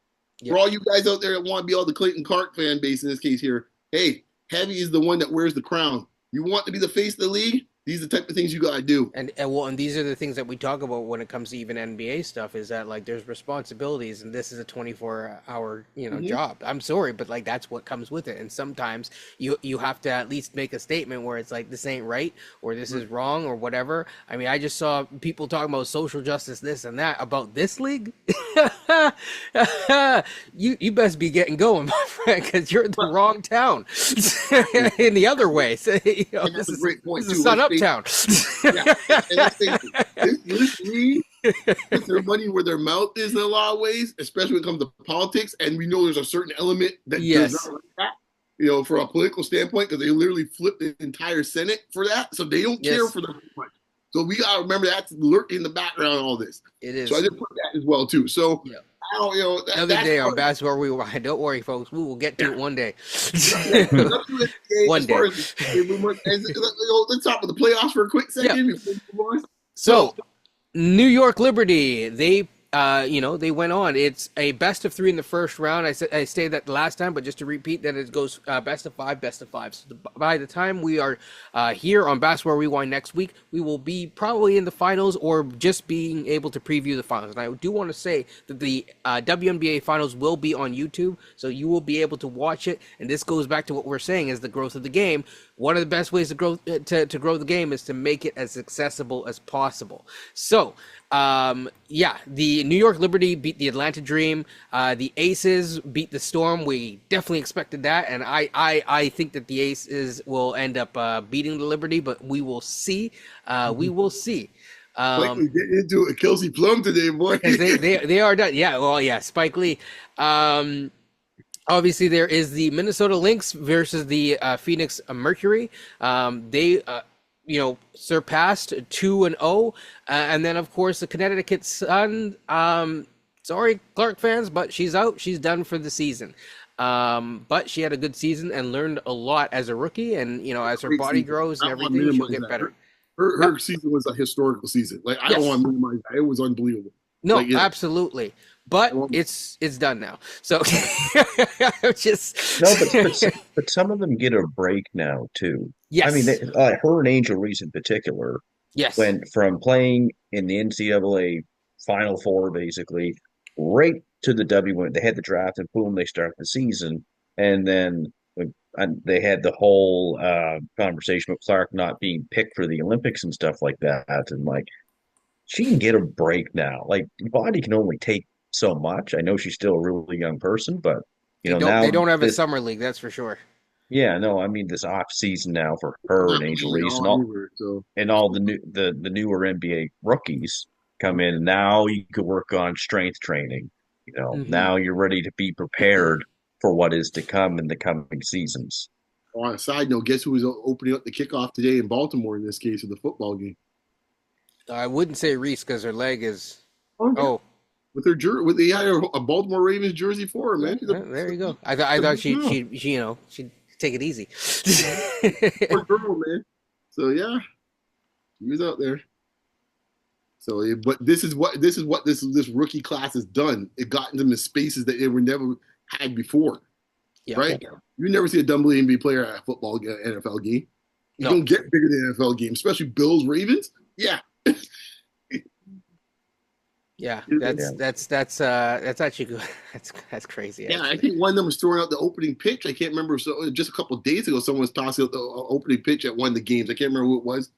Yeah. For all you guys out there that want to be all the Clayton Clark fan base in this case here, hey, Heavy is the one that wears the crown. You want to be the face of the league? These are the type of things you got to do. And these are the things that we talk about when it comes to even NBA stuff, is that, like, there's responsibilities, and this is a 24-hour, job. I'm sorry, but, like, that's what comes with it. And sometimes you have to at least make a statement where it's like, this ain't right, or this is wrong, or whatever. I mean, I just saw people talking about social justice, this and that, about this league. you best be getting going, my friend, because you're in the wrong town. In the other way. So, this is a great point, too. Sun Uptown. Yeah. And this league put their money where their mouth is in a lot of ways, especially when it comes to politics. And we know there's a certain element that does Yes, not like that, you know, from a political standpoint, because they literally flipped the entire Senate for that. So they don't care yes, for them much. So we got to remember that's lurking in the background of all this. it So I is. did put that as well, too. So Yeah. I don't, you know, Another that's day how on Basketball Rewind. Don't worry, folks. We will get to it one day. yeah, One as day. far as, let's talk about the playoffs for a quick Yeah. second before we move on. So, New York Liberty, they they went on. It's a best of 3 in the first round. I stated that last time, but just to repeat, that it goes best of 5, best of 5. So by the time we are here on Basketball Rewind next week, we will be probably in the finals or just being able to preview the finals. And I do want to say that the WNBA finals will be on YouTube, so you will be able to watch it. And this goes back to what we're saying is the growth of the game. One of the best ways to grow the game is to make it as accessible as possible. So, the New York Liberty beat the Atlanta Dream. The Aces beat the Storm. We definitely expected that, and I think that the Aces will end up beating the Liberty, but we will see. We will see. Like we get into a Kelsey Plum today, boy. Because they are done. Yeah, well, yeah, Spike Lee. Obviously, there is the Minnesota Lynx versus the Phoenix Mercury. They surpassed 2-0, and then of course the Connecticut Sun. Sorry, Clark fans, but she's out. She's done for the season. But she had a good season and learned a lot as a rookie, and as her body grows and everything, she'll get better. Her season was a historical season. Like I don't want to minimize that. It was unbelievable. No, like, absolutely. But it's done now. So just no, but some of them get a break now too. yes. I mean, her and Angel Reese in particular Yes. went from playing in the NCAA Final Four basically right to the WN. They had the draft and boom, they start the season, and then they had the whole conversation with Clark not being picked for the Olympics and stuff like that, and like she can get a break now. Like your body can only take so much. I know she's still a really young person, but they don't have a this, summer league, that's for sure. yeah, no, I mean this off season now for her and Angel Reese and all the newer NBA rookies come in. Now you could work on strength training. Now you're ready to be prepared for what is to come in the coming seasons. On a side note, guess who was opening up the kickoff today in Baltimore in this case of the football game? I wouldn't say Reese because her leg is. Oh. With her they had a Baltimore Ravens jersey for her, man. There you go. I thought she'd take it easy. Poor girl, man. So yeah, she was out there. So, but this is what this rookie class has done. It got into the spaces that they were never had before. Yeah. Right? You never see a WNBA player at a football NFL game. You don't get bigger than an NFL game, especially Bills Ravens. Yeah. Yeah, that's actually good. That's crazy. Yeah, actually. I think one of them was throwing out the opening pitch. I can't remember. So just a couple of days ago, someone was tossing out the opening pitch at one of the games. I can't remember who it was.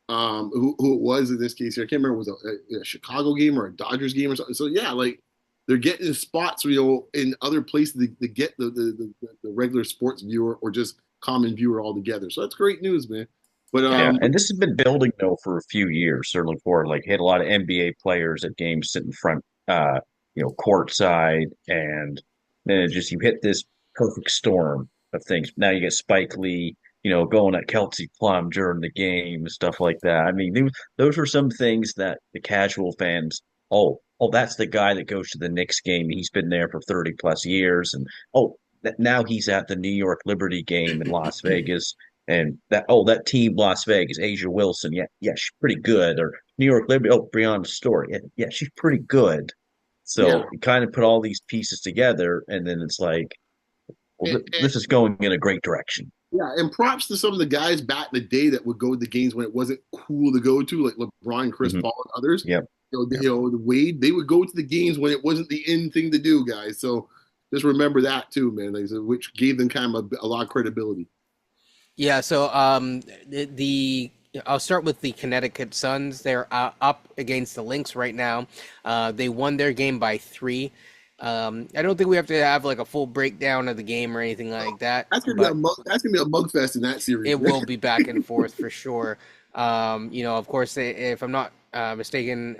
Who it was in this case here. I can't remember if it was a Chicago game or a Dodgers game or something. So yeah, like they're getting spots, in other places to get the regular sports viewer or just common viewer altogether. So that's great news, man. But and this has been building though for a few years. Certainly for had a lot of NBA players at games sitting front, courtside, and then it just you hit this perfect storm of things. Now you get Spike Lee, going at Kelsey Plum during the game and stuff like that. I mean, those are some things that the casual fans, oh, that's the guy that goes to the Knicks game. He's been there for 30 plus years, and now he's at the New York Liberty game in Las Vegas. And that team, Las Vegas, Asia Wilson, yeah, she's pretty good. Or New York Liberty, Breonna Story, yeah, she's pretty good. So you kind of put all these pieces together, and then it's like, this is going in a great direction. Yeah, and props to some of the guys back in the day that would go to the games when it wasn't cool to go to, like LeBron, Chris Paul, and others. Yep. The Wade, they would go to the games when it wasn't the in thing to do, guys. So just remember that too, man. Which gave them kind of a lot of credibility. Yeah, so I'll start with the Connecticut Suns. They're up against the Lynx right now. They won their game by 3. I don't think we have to have like a full breakdown of the game or anything like that. That's gonna be a mug fest in that series. It will be back and forth for sure. Of course, if I'm not mistaken,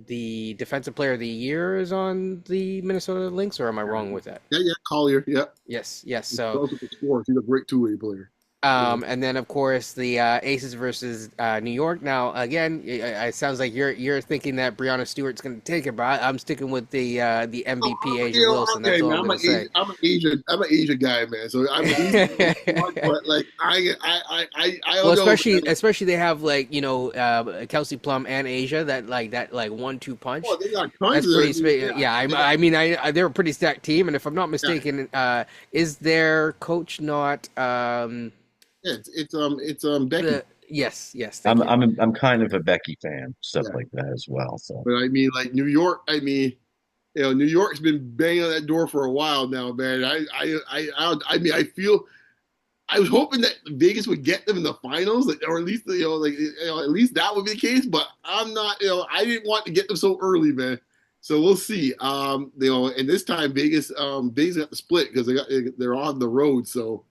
the defensive player of the year is on the Minnesota Lynx, or am I wrong with that? Yeah, yeah, Collier. Yeah, Yes, yes. he's So also the scorer. He's a great two-way player. Yeah. And then of course the Aces versus New York. Now again, it sounds like you're thinking that Breonna Stewart's going to take it, but I'm sticking with the Oh, MVP Asia you know, Wilson. That's okay, all man. I'm going to say. I'm an Asian guy, man. So I'm an Asian, but like I Well, don't know, man. especially they have like Kelsey Plum and Asia that 1-2 punch. Oh, they got tons That's of. pretty. Yeah, Yeah, they got, I mean, they're a pretty stacked team, and if I'm not yeah, mistaken, is their coach not yeah. It's Becky. the yes, yes, thank I'm you. I'm kind of a Becky fan, stuff Yeah, like that as well. So but I mean, like New York. I mean, New York's been banging on that door for a while now, man. I mean, I feel. I was hoping that Vegas would get them in the finals, like, or at least at least that would be the case. But I'm not, I didn't want to get them so early, man. So we'll see. And this time Vegas got the split because they're on the road. So,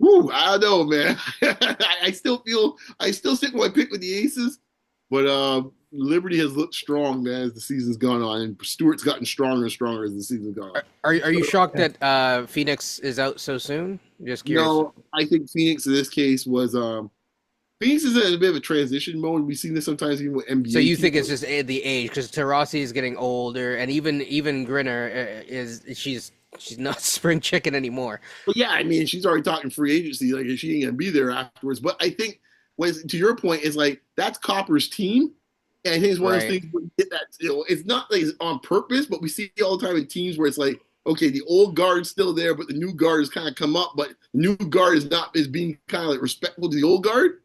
whoo, I don't know, man. I still stick with my pick with the Aces, but Liberty has looked strong, man, as the season's gone on, and Stewart's gotten stronger and stronger as the season's gone on. Are you shocked that Phoenix is out so soon? Just curious. No, I think Phoenix in this case was Phoenix is in a bit of a transition mode. We've seen this sometimes even with NBA So you think teams. it's just the age because Tarasi is getting older, and even Grinner she's not spring chicken anymore. But yeah, I mean, she's already talking free agency, like she ain't gonna be there afterwards. But I think to your point, is like that's Copper's team. And I think it's one of those Right, things where you get that, it's not like it's on purpose, but we see it all the time in teams where it's like, okay, the old guard's still there, but the new guard has kind of come up, but the new guard is being kind of like respectful to the old guard.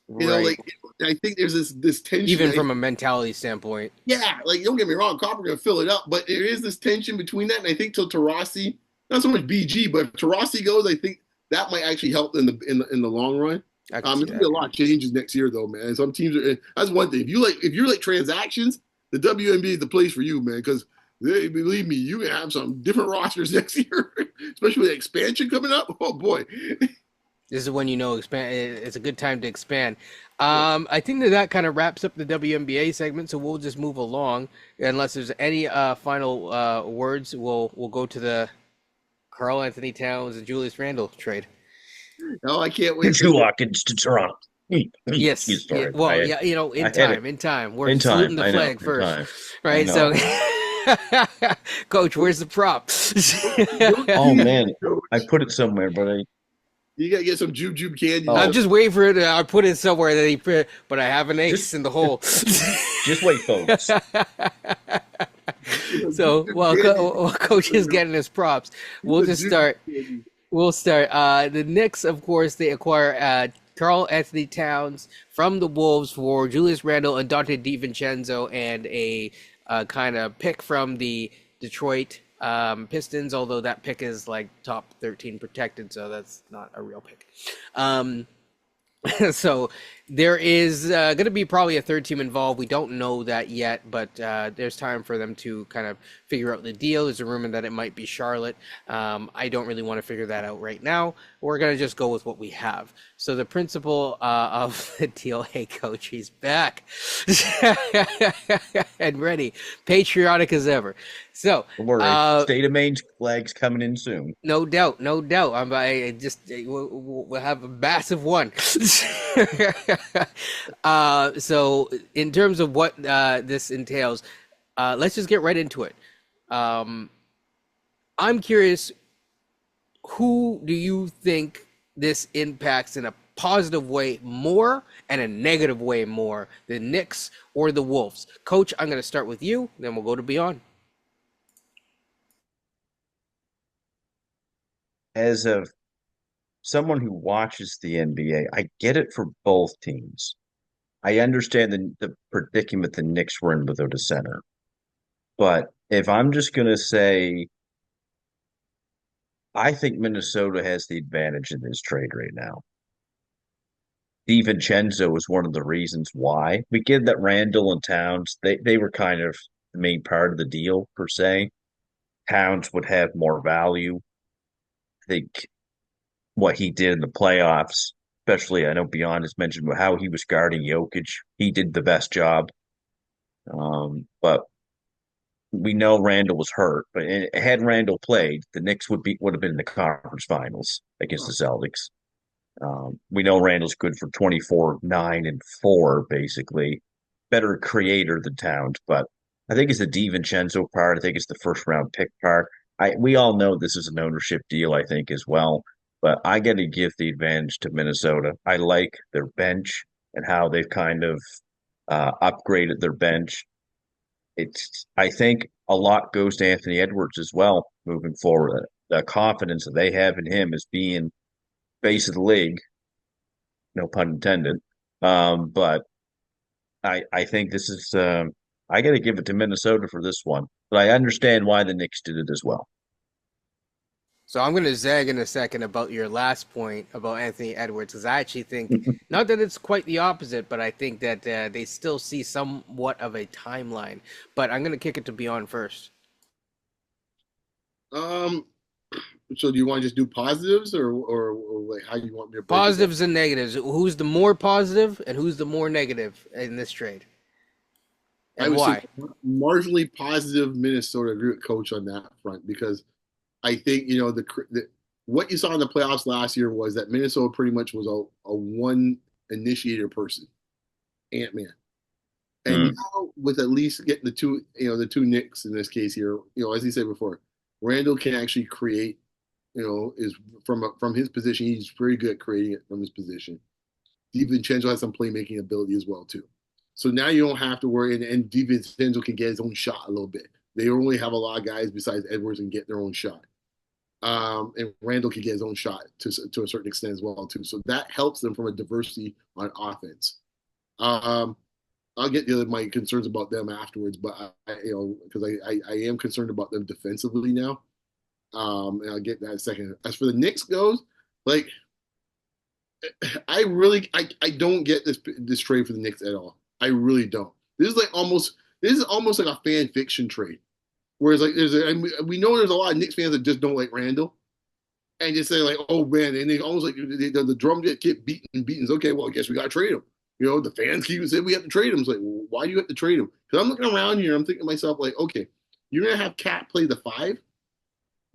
right. Like I think there's this tension. Even from a mentality standpoint. Yeah, like don't get me wrong, Copper gonna fill it up, but there is this tension between that, and I think till Tarasi, not so much BG, but if Tarasi goes, I think that might actually help in the long run. I can see There's gonna be that. a lot of changes next year, though, man. Some teams are. That's one thing. If you like transactions, the WNBA is the place for you, man. Because believe me, you can have some different rosters next year, especially with the expansion coming up. Oh boy. This is when expand. It's a good time to expand. I think that kind of wraps up the WNBA segment, so we'll just move along. Unless there's any final words, we'll go to the Karl-Anthony Towns and Julius Randle trade. Oh, I can't wait. two Watkins to Toronto. Yes, yeah, Sorry. well, yeah, I had it in time. We're in saluting time. the I know. flag In first, time. I right? know. So, Coach, where's the prop? Oh man, I put it somewhere, but I You gotta get some jujube candy. I'm Oh. just waiting for it. I put it somewhere that but I have an ace in the hole. just wait, folks. So while Coach is getting his props, we'll just start. We'll start. The Knicks, of course, they acquire Karl-Anthony Towns from the Wolves for Julius Randle and Dante DiVincenzo and a kind of pick from the Detroit Pistons, although that pick is like top 13 protected, so that's not a real pick. So there is going to be probably a third team involved. We don't know that yet, but there's time for them to kind of figure out the deal. There's a rumor that it might be Charlotte. I don't really want to figure that out right now. We're going to just go with what we have. So the principal of the deal, hey, Coach, he's back and ready, patriotic as ever. So, Don't worry, State of Maine flag's coming in soon. no doubt, no doubt. We'll have a massive one. So in terms of what this entails, let's just get right into it. I'm curious, who do you think this impacts in a positive way more and a negative way more, the Knicks or the Wolves? Coach, I'm going to start with you, then we'll go to Beyond. As someone who watches the NBA, I get it for both teams. I understand the predicament the Knicks were in without a center. But if I'm just going to say, I think Minnesota has the advantage in this trade right now. DiVincenzo is one of the reasons why. We get that Randall and Towns, they were kind of the main part of the deal, per se. Towns would have more value. I think what he did in the playoffs especially I know Beyond has mentioned how he was guarding Jokic. He did the best job. But we know Randle was hurt. But had Randle played, the Knicks would have been in the conference finals against the Celtics. We know Randle's good for 24, 9, and 4, basically. Better creator than Towns, but I think it's the DiVincenzo part. I think it's the first round pick part. We all know this is an ownership deal, I think, as well. But I got to give the advantage to Minnesota. I like their bench and how they've kind of upgraded their bench. I think a lot goes to Anthony Edwards as well moving forward. The confidence that they have in him as being base of the league, no pun intended. But I think this is I got to give it to Minnesota for this one, but I understand why the Knicks did it as well. So I'm going to zag in a second about your last point about Anthony Edwards, because I actually think, not that it's quite the opposite, but I think that they still see somewhat of a timeline. But I'm going to kick it to Beyond first. So do you want to just do positives or like how do you want me to break Positives and negatives. Who's the more positive and who's the more negative in this trade? And I would why? say marginally positive Minnesota. Agree with Coach on that front because I think what you saw in the playoffs last year was that Minnesota pretty much was a one initiator person, Ant-Man, and now with at least getting the two Knicks in this case here, as he said before, Randle can actually create. Is from his position, he's very good at creating it from his position. DiVincenzo has some playmaking ability as well too. So now you don't have to worry, and DiVincenzo can get his own shot a little bit. They only have a lot of guys besides Edwards and get their own shot. And Randle can get his own shot to a certain extent as well too. So that helps them from a diversity on offense. I'll get my concerns about them afterwards, but because I am concerned about them defensively now. And I'll get that in a second. As for the Knicks goes, like I don't get this trade for the Knicks at all. I really don't. This is almost like a fan fiction trade. Whereas we know there's a lot of Knicks fans that just don't like Randle, and just say like, oh man, and they almost like the drum get beaten. Okay, well I guess we got to trade him. The fans keep saying we have to trade him. It's like, well, why do you have to trade him? Because I'm looking around here, I'm thinking to myself like, okay, you're gonna have Cat play the 5.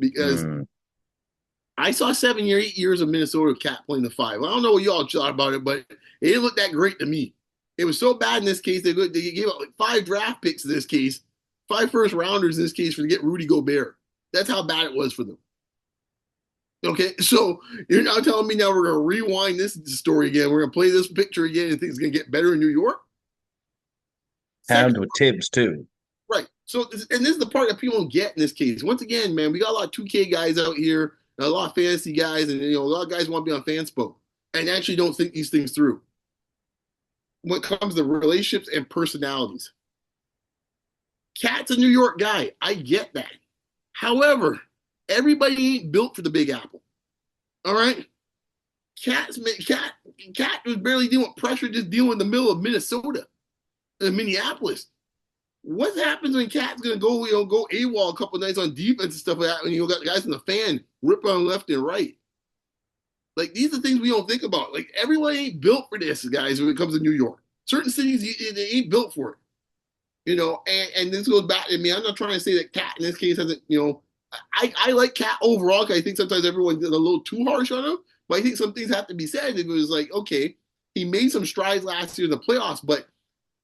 Because I saw 7 or 8 years of Minnesota Cat playing the 5. I don't know what y'all thought about it, but it didn't look that great to me. It was so bad in this case, they gave up like 5 draft picks in this case, 5 first rounders in this case to get Rudy Gobert. That's how bad it was for them. Okay, so you're now telling me now we're going to rewind this story again. We're going to play this picture again and think it's going to get better in New York? Pound with Tibbs, too. Right. So, and this is the part that people don't get in this case. Once again, man, we got a lot of 2K guys out here, and a lot of fantasy guys, and a lot of guys want to be on Fanspo and actually don't think these things through. When it comes to relationships and personalities, Cat's a New York guy. I get that. However, everybody ain't built for the Big Apple. All right. Cat was barely dealing with pressure, just dealing in the middle of Minnesota and Minneapolis. What happens when Cat's gonna go AWOL a couple of nights on defense and stuff like that when you got guys in the fan ripping on left and right? Like these are things we don't think about. Like everyone ain't built for this, guys. When it comes to New York, certain cities they ain't built for it. And this goes back to me. I'm not trying to say that Cat in this case hasn't. I like Cat overall because I think sometimes everyone is a little too harsh on him. But I think some things have to be said. It was like, okay, he made some strides last year in the playoffs, but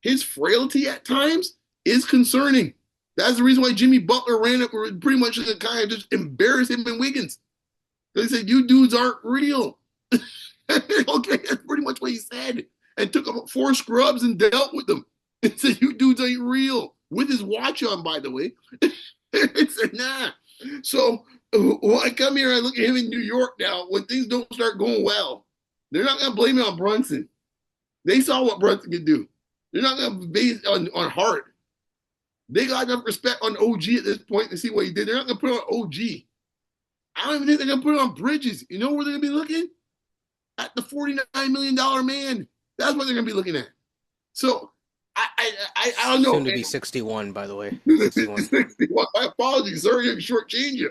his frailty at times is concerning. That's the reason why Jimmy Butler ran up pretty much to kind of just embarrass him and Wiggins. They said, you dudes aren't real. Okay, that's pretty much what he said. And took up 4 scrubs and dealt with them. And said, you dudes ain't real. With his watch on, by the way. It said, nah. So when I come here, I look at him in New York now. When things don't start going well, they're not going to blame it on Brunson. They saw what Brunson could do. They're not going to base it on Hart. They got enough respect on OG at this point to see what he did. They're not going to put it on OG. I don't even think they're going to put it on Bridges. You know where they're going to be looking? At the $49 million man. That's what they're going to be looking at. So, I don't know. Soon to be 61, by the way. 61. 61. My apologies, sir. You're shortchange you.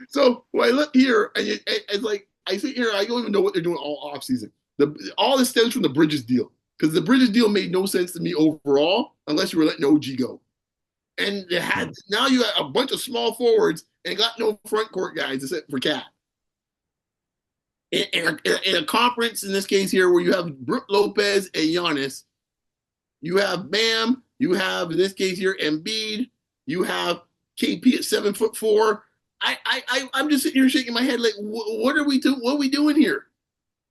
So, when I look here, and it's like, I sit here, I don't even know what they're doing all offseason. All this stems from the Bridges deal because the Bridges deal made no sense to me overall unless you were letting OG go. And now you got a bunch of small forwards and got no front court guys except for Cat. In a conference, in this case here, where you have Brook Lopez and Giannis, you have Bam, you have, in this case here, Embiid, you have KP at 7'4". I'm just sitting here shaking my head like, what are we doing? What are we doing here?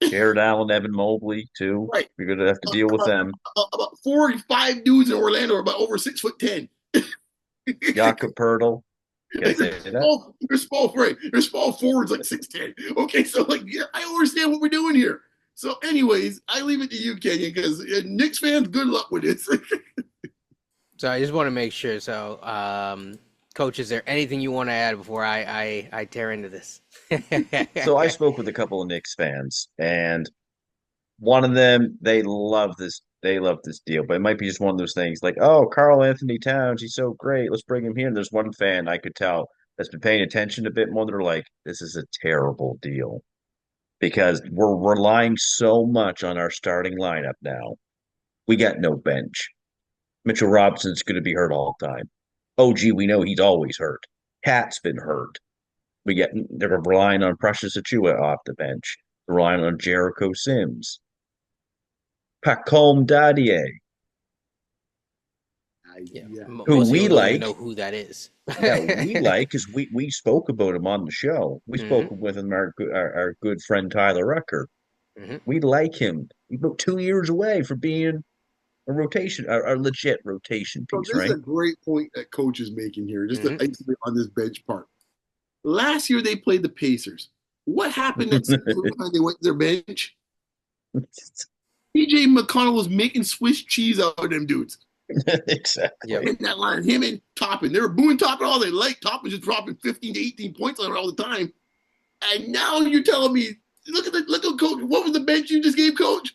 Jared Allen, Evan Mobley, too. Right. You're going to have to deal with them. About 4 or 5 dudes in Orlando are about over 6'10". Jakob Pertl. They're small forwards like 6'10". Okay, so like, yeah, I don't understand what we're doing here. So, anyways, I leave it to you, Kenyon, because Knicks fans, good luck with this. So I just want to make sure. So, Coach, is there anything you want to add before I tear into this? So I spoke with a couple of Knicks fans, and one of them, they love this. They love this deal, but it might be just one of those things like, oh, Karl-Anthony Towns, he's so great. Let's bring him here. And there's one fan I could tell that's been paying attention a bit more. They're like, this is a terrible deal because we're relying so much on our starting lineup now. We got no bench. Mitchell Robinson's going to be hurt all the time. OG, we know he's always hurt. Cat's been hurt. They're relying on Precious Achiuwa off the bench, relying on Jericho Sims. Pacome Dadier, who we like, know who that is. that we like, because we spoke about him on the show. We spoke with him, our good friend Tyler Rucker. We like him. He's about 2 years away from being a legit rotation piece, this right? is a great point that Coach is making here, just to isolate on this bench part. Last year they played the Pacers. What happened at time they went to their bench? TJ McConnell was making Swiss cheese out of them dudes. Exactly. Yep. In that line, him and Toppin. They were booing Toppin all they like. Toppin just dropping 15 to 18 points on it all the time. And now you're telling me, look at Coach. What was the bench you just gave, Coach?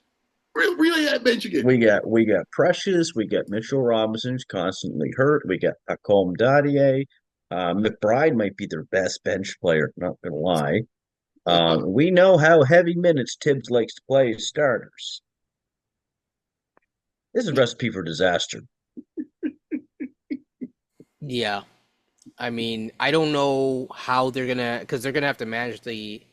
Relay that bench again. We got Precious. We got Mitchell Robinson, who's constantly hurt. We got Pacome Dadier. McBride might be their best bench player. Not gonna lie. We know how heavy minutes Tibbs likes to play as starters. This is a recipe for disaster. Yeah. I mean, I don't know how they're because they're gonna have to manage they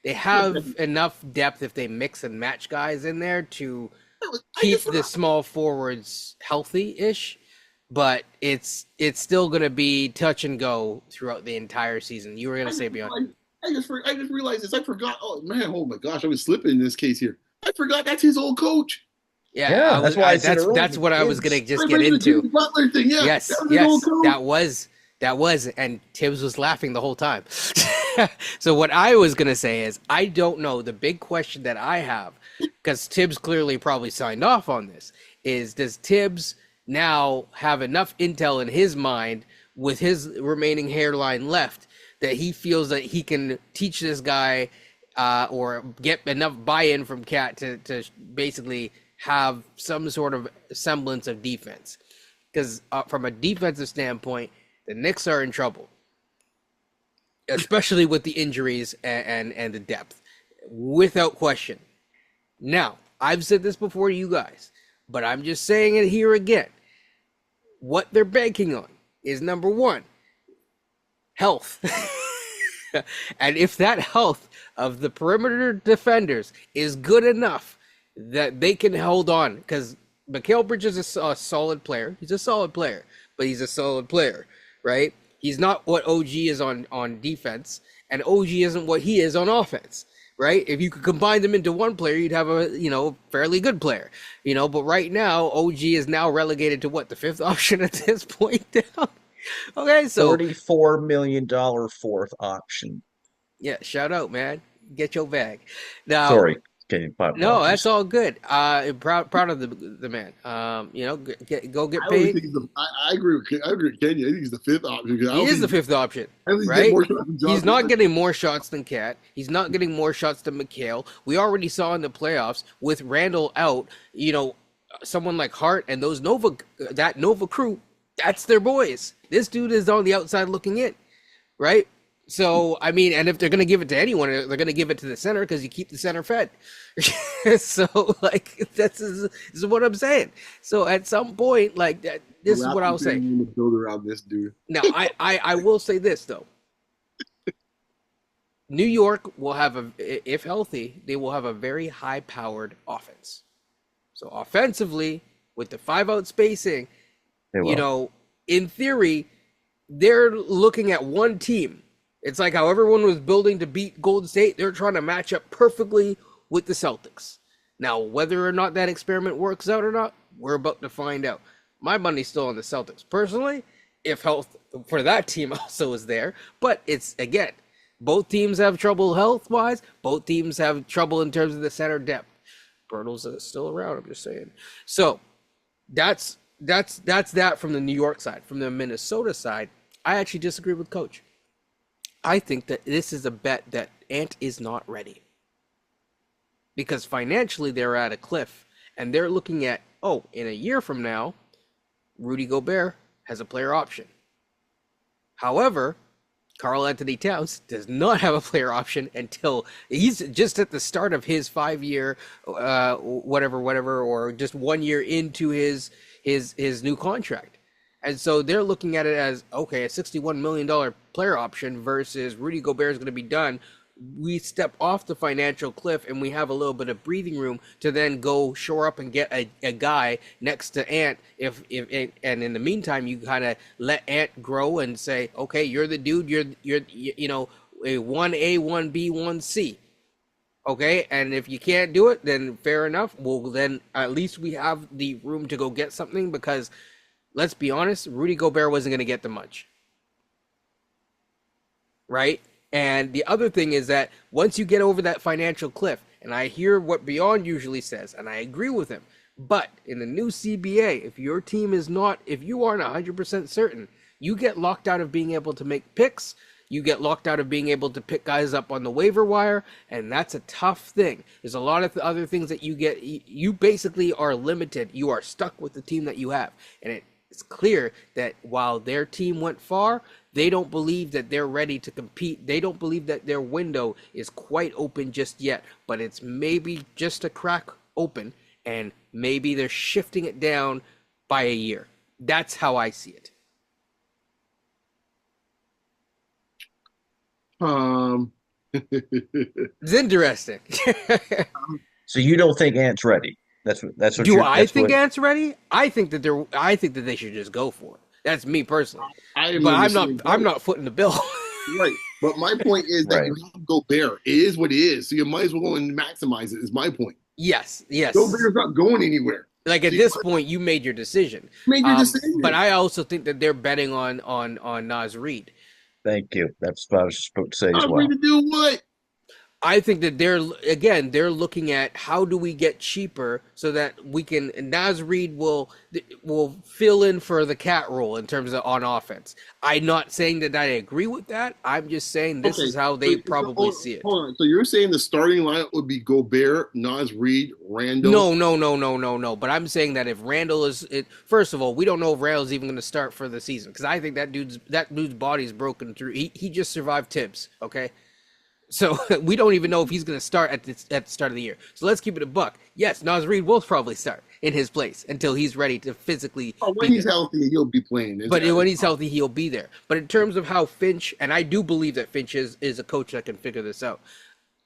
have enough depth if they mix and match guys in there to keep the small forwards healthy-ish, but it's still gonna be touch and go throughout the entire season. You were gonna say beyond. I just realized this. I forgot. Oh man! Oh my gosh! I was slipping in this case here. I forgot that's his old coach. Yeah, that's why that's what I was gonna just get into. Butler thing. Yeah, yes, that was, and Tibbs was laughing the whole time. So what I was gonna say is, I don't know. The big question that I have, because Tibbs clearly probably signed off on this, is does Tibbs now have enough intel in his mind with his remaining hairline left that he feels that he can teach this guy or get enough buy-in from Cat to basically have some sort of semblance of defense? Because from a defensive standpoint, the Knicks are in trouble, especially with the injuries and the depth, without question. Now, I've said this before to you guys, but I'm just saying it here again. What they're banking on is, number one, health. And if that health of the perimeter defenders is good enough that they can hold on, because Mikal Bridges is a solid player. He's a solid player, but he's a solid player, right? He's not what OG is on defense, and OG isn't what he is on offense, right? If you could combine them into one player, you'd have a fairly good player, But right now, OG is now relegated to what, the fifth option at this point now. Okay, so $44 million fourth option. Yeah, shout out, man. Get your bag. Now, sorry. No, that's all good. Proud of the man. Go get paid. I agree with Kenny. I think he's the fifth option. He is the fifth option, right? He's not getting more shots than Cat. He's not getting more shots than Mikal. We already saw in the playoffs with Randle out. Someone like Hart and that Nova crew. That's their boys. This dude is on the outside looking in, right? So, I mean, and if they're going to give it to anyone, they're going to give it to the center because you keep the center fed. So, like, this is what I'm saying. So, at some point, like, The this is what I'll Raptors say. didn't even build around this dude. Now, I will say this, though. New York will have if healthy, they will have a very high-powered offense. So, offensively, with the 5-out spacing, They you will. know, in theory, they're looking at one team. It's like how everyone was building to beat Golden State. They're trying to match up perfectly with the Celtics. Now, whether or not that experiment works out or not, we're about to find out. My money's still on the Celtics. Personally, if health for that team also is there. But it's, again, both teams have trouble health-wise. Both teams have trouble in terms of the center depth. Bertles is still around, I'm just saying. So, that's that from the New York side. From the Minnesota side, I actually disagree with Coach. I think that this is a bet that Ant is not ready. Because financially they're at a cliff and they're looking at, oh, in a year from now, Rudy Gobert has a player option. However, Karl-Anthony Towns does not have a player option until he's just at the start of his 5-year whatever, or just 1 year into his new contract. And so they're looking at it as, okay, a $61 million player option versus Rudy Gobert is going to be done. We step off the financial cliff and we have a little bit of breathing room to then go shore up and get a guy next to Ant. If and in the meantime, you kind of let Ant grow and say, okay, you're the dude. You're a 1A, 1B, 1C. Okay, and if you can't do it, then fair enough. Well, then at least we have the room to go get something because, let's be honest, Rudy Gobert wasn't going to get the much. Right? And the other thing is that once you get over that financial cliff, and I hear what Beyond usually says, and I agree with him, but in the new CBA, if your team is not, if you aren't 100% certain, you get locked out of being able to make picks, you get locked out of being able to pick guys up on the waiver wire, and that's a tough thing. There's a lot of other things that you get, you basically are limited, you are stuck with the team that you have, and it's clear that while their team went far, they don't believe that they're ready to compete. They don't believe that their window is quite open just yet, but it's maybe just a crack open, and maybe they're shifting it down by a year. That's how I see it. It's interesting. So you don't think Ant's ready? That's what. Do I think Ant's ready? I think that they should just go for it. That's me personally. I'm not footing the bill. Right. But my point is that Right. you have Gobert. It is what it is. So you might as well go and maximize it, is my point. Yes. Gobert's not going anywhere. Like at this point, you made your decision. Made your decision. But I also think that they're betting on Naz Reid. Thank you. That's what I was just about to say as I'm well. ready to do what? I think that they're looking at how do we get cheaper so that we can, Naz Reid will fill in for the cat role in terms of on offense. I'm not saying that I agree with that. I'm just saying this is how they probably see it. Hold on. So you're saying the starting lineup would be Gobert, Naz Reid, Randle? No. But I'm saying that if Randle first of all, we don't know if Randle's even going to start for the season because I think that dude's body's broken through. He just survived Tibbs. Okay. So we don't even know if he's going to start at the start of the year. So let's keep it a buck. Yes, Naz Reid will probably start in his place until he's ready to physically. When he's healthy, he'll be playing. But when he's healthy, he'll be there. But in terms of how Finch, and I do believe that Finch is a coach that can figure this out.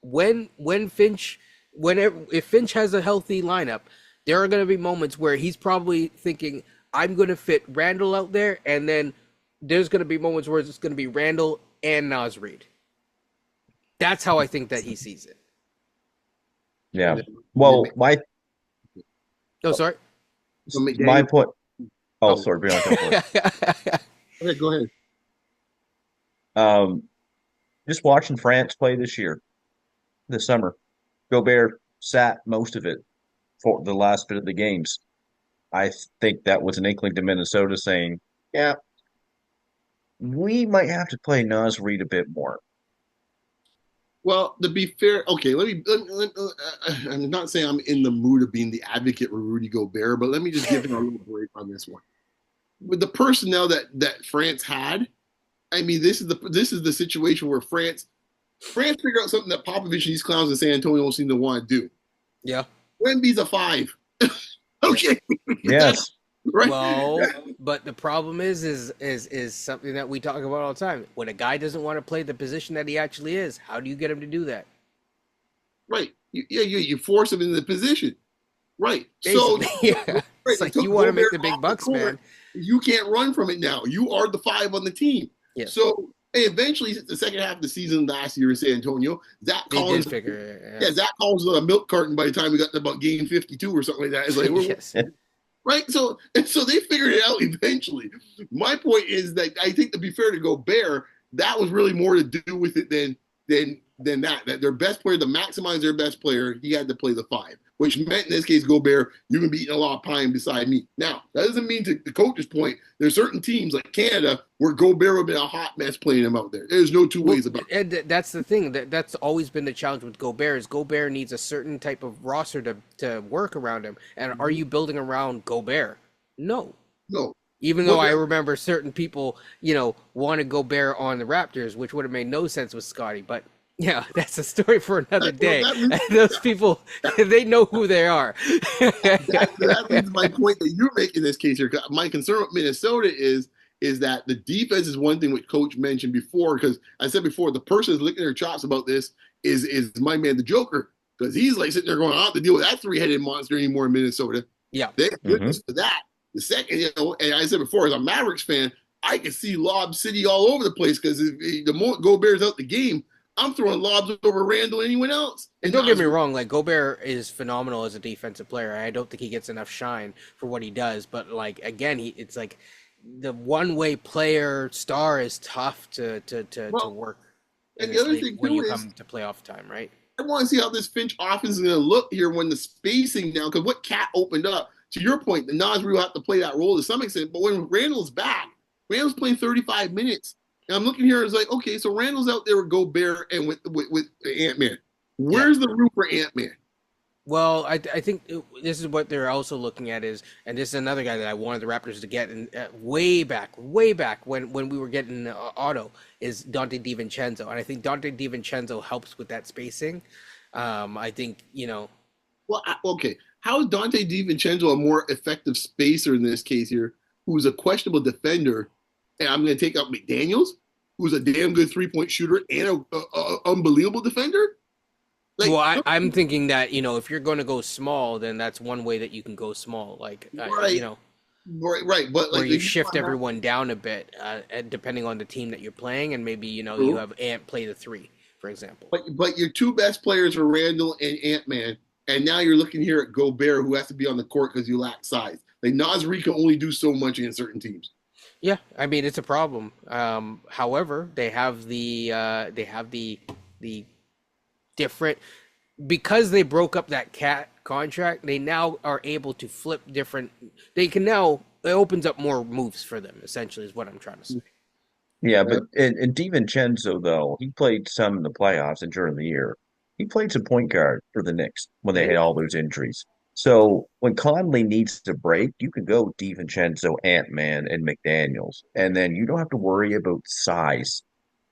If Finch has a healthy lineup, there are going to be moments where he's probably thinking, I'm going to fit Randle out there, and then there's going to be moments where it's going to be Randle and Naz Reid. That's how I think that he sees it. Yeah. Well, my sorry. point. Oh, sorry. Go for it. Okay, go ahead. Just watching France play this summer. Gobert sat most of it for the last bit of the games. I think that was an inkling to Minnesota saying, yeah, we might have to play Naz Reid a bit more. Well, to be fair, okay, I'm not saying I'm in the mood of being the advocate for Rudy Gobert, but let me just give him a little break on this one. With the personnel that France had, I mean, this is the situation where France figured out something that Popovich and these clowns in San Antonio don't seem to want to do. Yeah. Wemby's a 5. Okay, that's Yes. right. Well, but the problem is something that we talk about all the time. When a guy doesn't want to play the position that he actually is, how do you get him to do that? Right. You force him into the position. Right. So Basically, yeah. right, It's they like took you want to make Gobert the big off the bucks, court. man. You can't run from it now. You are the 5 on the team. Yes. So eventually, the second half of the season last year in San Antonio, Zach They Collins, did figure it. yeah, Zach Collins was on a milk carton by the time we got to about game 52 or something like that. It's like, Yes. right? So they figured it out eventually. My point is that I think, to be fair to Gobert, that was really more to do with it than that. That their best player, to maximize their best player, he had to play the 5, which meant in this case, Gobert, you can be eating a lot of pie beside me. Now, that doesn't mean, to the coach's point, there's certain teams like Canada where Gobert would have been a hot mess playing him out there. There's no two ways about it. And that's the thing. That's always been the challenge with Gobert. Is Gobert needs a certain type of roster to work around him. And are you building around Gobert? No. No. Even though I remember certain people, wanted Gobert on the Raptors, which would have made no sense with Scotty. But yeah, that's a story for another day. And those people, they know who they are. That leads to my point that you're making this case here. My concern with Minnesota is that the defense is one thing which Coach mentioned before, because I said before, the person who's licking their chops about this is my man, the Joker, because he's like sitting there going, I don't have to deal with that 3-headed monster anymore in Minnesota. Yeah. Thank goodness for that. The second, and I said before, as a Mavericks fan, I can see Lob City all over the place, because the moment Gobert's out the game, I'm throwing lobs over Randle and anyone else. And don't get me wrong, like Gobert is phenomenal as a defensive player. I don't think he gets enough shine for what he does. But like again, it's like the one-way player star is tough to work. And the other thing when too you is, come to playoff time, right? I want to see how this Finch offense is going to look here when the spacing now, because what Cat opened up, to your point, the Nasri will have to play that role to some extent. But when Randall's back, Randall's playing 35 minutes. And I'm looking here, it's like, okay, so Randall's out there with Gobert and with Ant-Man. Where's the room for Ant-Man? Well, I think this is what they're also looking at is, and this is another guy that I wanted the Raptors to get in, way back when we were getting Otto, is Dante DiVincenzo. And I think Dante DiVincenzo helps with that spacing. I think, Well, okay. How is Dante DiVincenzo a more effective spacer in this case here, who's a questionable defender? And I'm going to take out McDaniels, who's a damn good three-point shooter and a unbelievable defender. Like, well, I'm thinking that, if you're going to go small, then that's one way that you can go small. Like, right. Right. But where you shift everyone down a bit, depending on the team that you're playing, and maybe, you have Ant play the 3, for example. But your two best players are Randall and Ant-Man, and now you're looking here at Gobert, who has to be on the court because you lack size. Like, Nasri can only do so much against certain teams. Yeah, I mean it's a problem. However, they have the different, because they broke up that Cat contract. They now are able to flip different. They can now, it opens up more moves for them. Essentially, is what I'm trying to say. Yeah, but in DiVincenzo though, he played some in the playoffs and during the year. He played some point guard for the Knicks when they had all those injuries. So when Conley needs to break, you can go DiVincenzo, Ant-Man, and McDaniels, and then you don't have to worry about size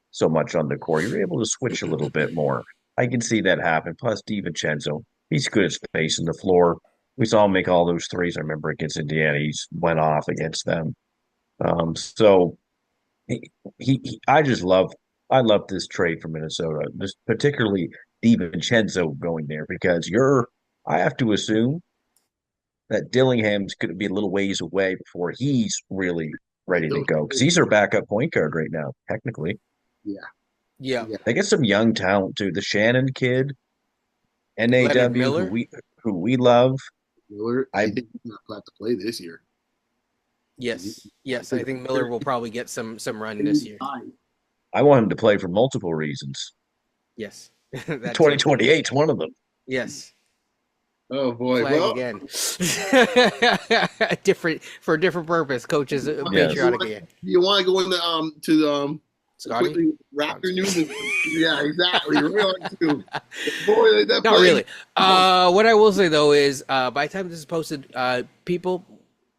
so much on the court. You're able to switch a little bit more. I can see that happen. Plus DiVincenzo, he's good at spacing the floor. We saw him make all those threes. I remember against Indiana, he's went off against them. So I love this trade for Minnesota, this particularly DiVincenzo going there, because I have to assume that Dillingham's going to be a little ways away before he's really ready to go, because he's their backup point guard right now, technically. Yeah. They get some young talent too. The Shannon kid, NAW, who we love. Miller, I think he's not glad to play this year. Yes, I think Miller will probably get some run this year. I want him to play for multiple reasons. Yes. 2028 is one of them. Yes. Oh boy! Flag again. For a different purpose. Coaches patriotic again. You want to go into Scotty? Raptor news? Yeah, exactly. Real too. Boy, that not really. What I will say though is, by the time this is posted, people,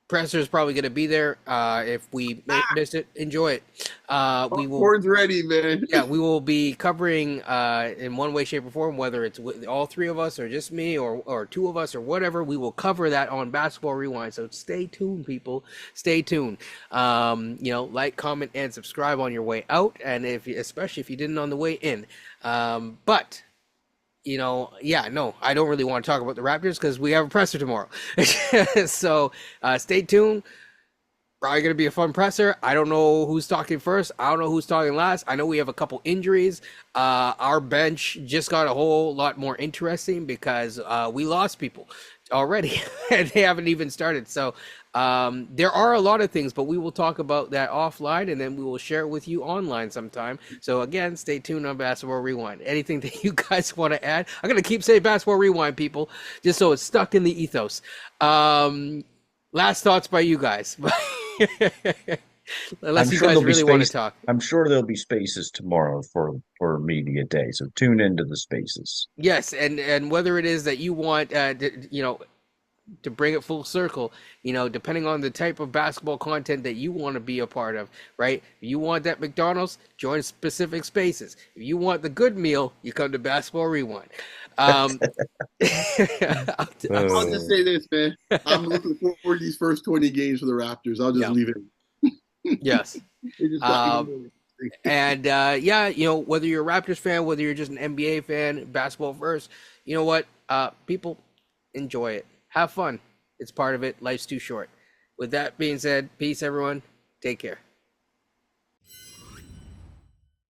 Presser's probably going to be there. If we miss it, enjoy it. We will. Popcorn's ready, man. Yeah, we will be covering in one way, shape, or form, whether it's with all three of us or just me or two of us or whatever. We will cover that on Basketball Rewind. So stay tuned, people. Stay tuned. Like, comment, and subscribe on your way out, and especially if you didn't on the way in. But I don't really want to talk about the Raptors because we have a presser tomorrow. So stay tuned. Probably going to be a fun presser. I don't know who's talking first. I don't know who's talking last. I know we have a couple injuries. Our bench just got a whole lot more interesting because we lost people already and they haven't even started. So there are a lot of things, but we will talk about that offline and then we will share it with you online sometime. So again, stay tuned on Basketball Rewind. Anything that you guys want to add? I'm going to keep saying Basketball Rewind, people, just so it's stuck in the ethos. Last thoughts by you guys. Unless you guys really want to talk. I'm sure there'll be spaces tomorrow for media day, so tune into the spaces. Yes, and whether it is that you want, to bring it full circle, depending on the type of basketball content that you want to be a part of, right? If you want that McDonald's, join specific spaces. If you want the good meal, you come to Basketball Rewind. I'll just say this, man. I'm looking forward to these first 20 games for the Raptors. I'll just leave it. Yes. And whether you're a Raptors fan, whether you're just an NBA fan, basketball first, you know what? People, enjoy it. Have fun. It's part of it. Life's too short. With that being said, peace, everyone. Take care.